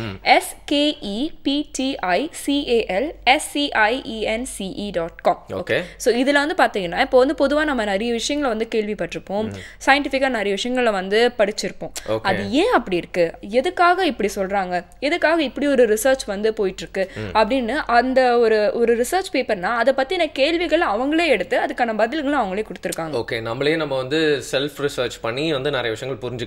skepticalscience.com. ஓகே, ஸோ இதில் வந்து பார்த்தீங்கன்னா இப்போ வந்து பொதுவாக நம்ம நிறைய விஷயங்களை வந்து கேள்விப்பட்டிருப்போம், சயின்டிஃபிக்காக நிறைய விஷயங்களை வந்து படிச்சிருப்போம். அது ஏன் அப்படி இருக்கு, எதுக்காக இப்படி சொல்றாங்க, எதுக்காக இப்படி ஒரு ரிசர்ச் வந்து போயிட்டு இருக்கு அப்படின்னு அந்த ஒரு ரிசர்ச் பேப்பர்னா அதை பற்றின கேள்விகள் அவங்களே எடுத்து அதுக்கான பதில்களும் அவங்களே கொடுத்துருக்காங்க. ஓகே, நம்ம வந்து செல்ஃப் ரிசர்ச் பண்ணி வந்து நிறைய விஷயங்கள் புரிஞ்சுக்கலாம்.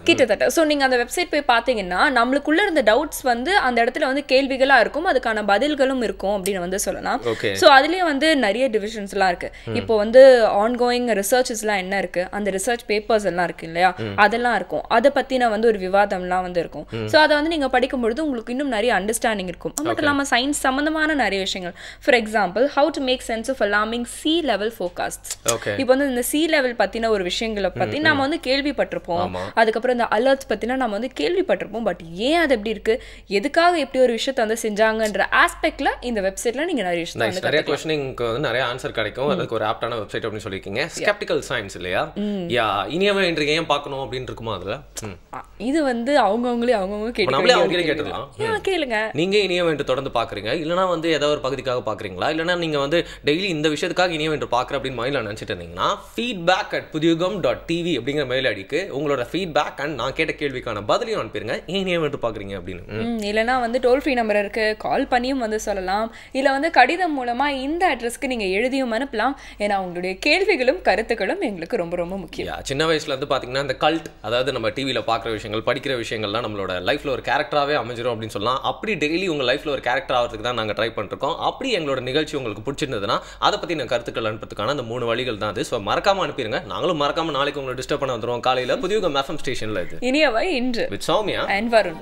கிட்டத்தட்ட ஸோ நீங்க அந்த வெப்சைட் போய் பார்த்தீங்கன்னா நம்மளுக்குள்ள இருந்த டவுட்ஸ் வந்து அந்த இடத்துல வந்து கேள்விகளா இருக்கும், அதுக்கான பதில்களும் இருக்கும் அப்படின்னு வந்து சொல்லலாம். ஸோ அதுலயே வந்து நிறைய டிவிஷன்ஸ்லாம் இருக்கு. இப்போ வந்து ஆன்கோயிங் ரிசர்ச்சஸ்லாம் என்ன இருக்கு, அந்த ரிசர்ச் பேப்பர்ஸ் எல்லாம் இருக்கு இல்லையா, அதெல்லாம் இருக்கும். அதை பத்தின வந்து ஒரு விவாதம்லாம் வந்து இருக்கும். ஸோ அதை வந்து நீங்க படிக்கும்பொழுது உங்களுக்கு இன்னும் நிறைய அண்டர்ஸ்டாண்டிங் இருக்கும். அது மட்டும் இல்லாமல் சயின்ஸ் சம்பந்தமான நிறைய விஷயங்கள், for example how to make sense of alarming sea level forecasts. இப்போ வந்து இந்த sea level பத்தின ஒரு விஷயங்களை பத்தி நம்ம வந்து கேள்விப்பட்டிருப்போம். அதுக்கப்புறம் இந்த அலர்ட்ஸ் பத்தினா நம்ம வந்து கேள்விப்பட்டிருப்போம். பட் ஏன் அது எப்படி இருக்கு, எதுக்காக இப்படி ஒரு விஷயத்தை வந்து செஞ்சாங்கன்ற ஆஸ்பெக்ட்ல இந்த வெப்சைட்ல நீங்க நிறைய விஷயம் வந்து நிறைய क्वेश्चनக்கு வந்து நிறைய ஆன்சர் கிடைக்கும். அதுக்கு ஒரு ஆப்டான வெப்சைட் அப்படி சொல்லிருக்கீங்க. ஸ்கெப்டிக்கல் சயின்ஸ் இல்லையா? யா, இனியவே இன்றைக்கு ஏன் பார்க்கணும் அப்படின்னு இருக்குமா அதுல? இது வந்து அவங்கவங்களே கேட்டுடலாம். கேளுங்க. நீங்க இனியவே தொடர்ந்து பாக்குறீங்க, இல்லனா வந்து ஏதாவது ஒரு பகுதிக்காக பாக்குறீங்களா, இல்லனா நீங்க வந்து டெய்லி இந்த விஷயத்துக்காக இனியவே பாக்குற அப்படின்னு மைண்ட்ல நினைச்சிட்டு இருந்தீங்கன்னா feedback@pudiyugam.tv அப்படிங்கிற மெயில் ஐடிக்கு உங்களோட ஃபீட்பேக் அண்ட் நான் கேட்ட கேள்விக்கான பதிலையும் அனுப்பிடுங்க. ஏன் வந்து பாக்குறீங்க அப்படின்னு. இல்லைனா வந்து டோல் ஃப்ரீ நம்பர் இருக்கு, கால் பண்ணியும் வந்து சொல்லலாம், இல்ல வந்து கடிதம் மூலமா இந்த அட்ரஸ்க்கு நீங்க எழுதியும் அனுப்பலாம். ஏன்னா உங்களுடைய கேள்விகளும் கருத்துக்களும் எங்களுக்கு ரொம்ப ரொம்ப முக்கியம். சின்ன வயசுல இருந்து பாத்தீங்கன்னா இந்த கல்ட், அதாவது நம்ம டிவில பாக்குற விஷயங்கள், படிக்கிற விஷயங்கள்லாம் நம்மளோட லைஃப்ல ஒரு கேரக்டராகவே அமைஞ்சிரும் அப்படின்னு சொல்லலாம். அப்படி டெய்லி உங்க லைஃப்ல ஒரு கேரக்டர் ஆகிறதுக்கு தான் நாங்க ட்ரை பண்ணிருக்கோம். அப்படி எங்களோட நிகழ்ச்சி உங்களுக்கு பிடிச்சிருந்ததுன்னா அதை பத்தி நான் கருத்துக்கள் அனுப்புறதுக்கான அந்த 3 வழிகள் தான் அது. ஸோ மறக்காம அனுப்பிடுங்க. நாங்களும் மறக்காம நாளைக்கு உங்களை டிஸ்டர்ப் பண்ண வந்துருவோம் காலையில புதிய FM ஸ்டேஷன்ல. இது இனியவை இன்று வித் சௌமியா and Varun.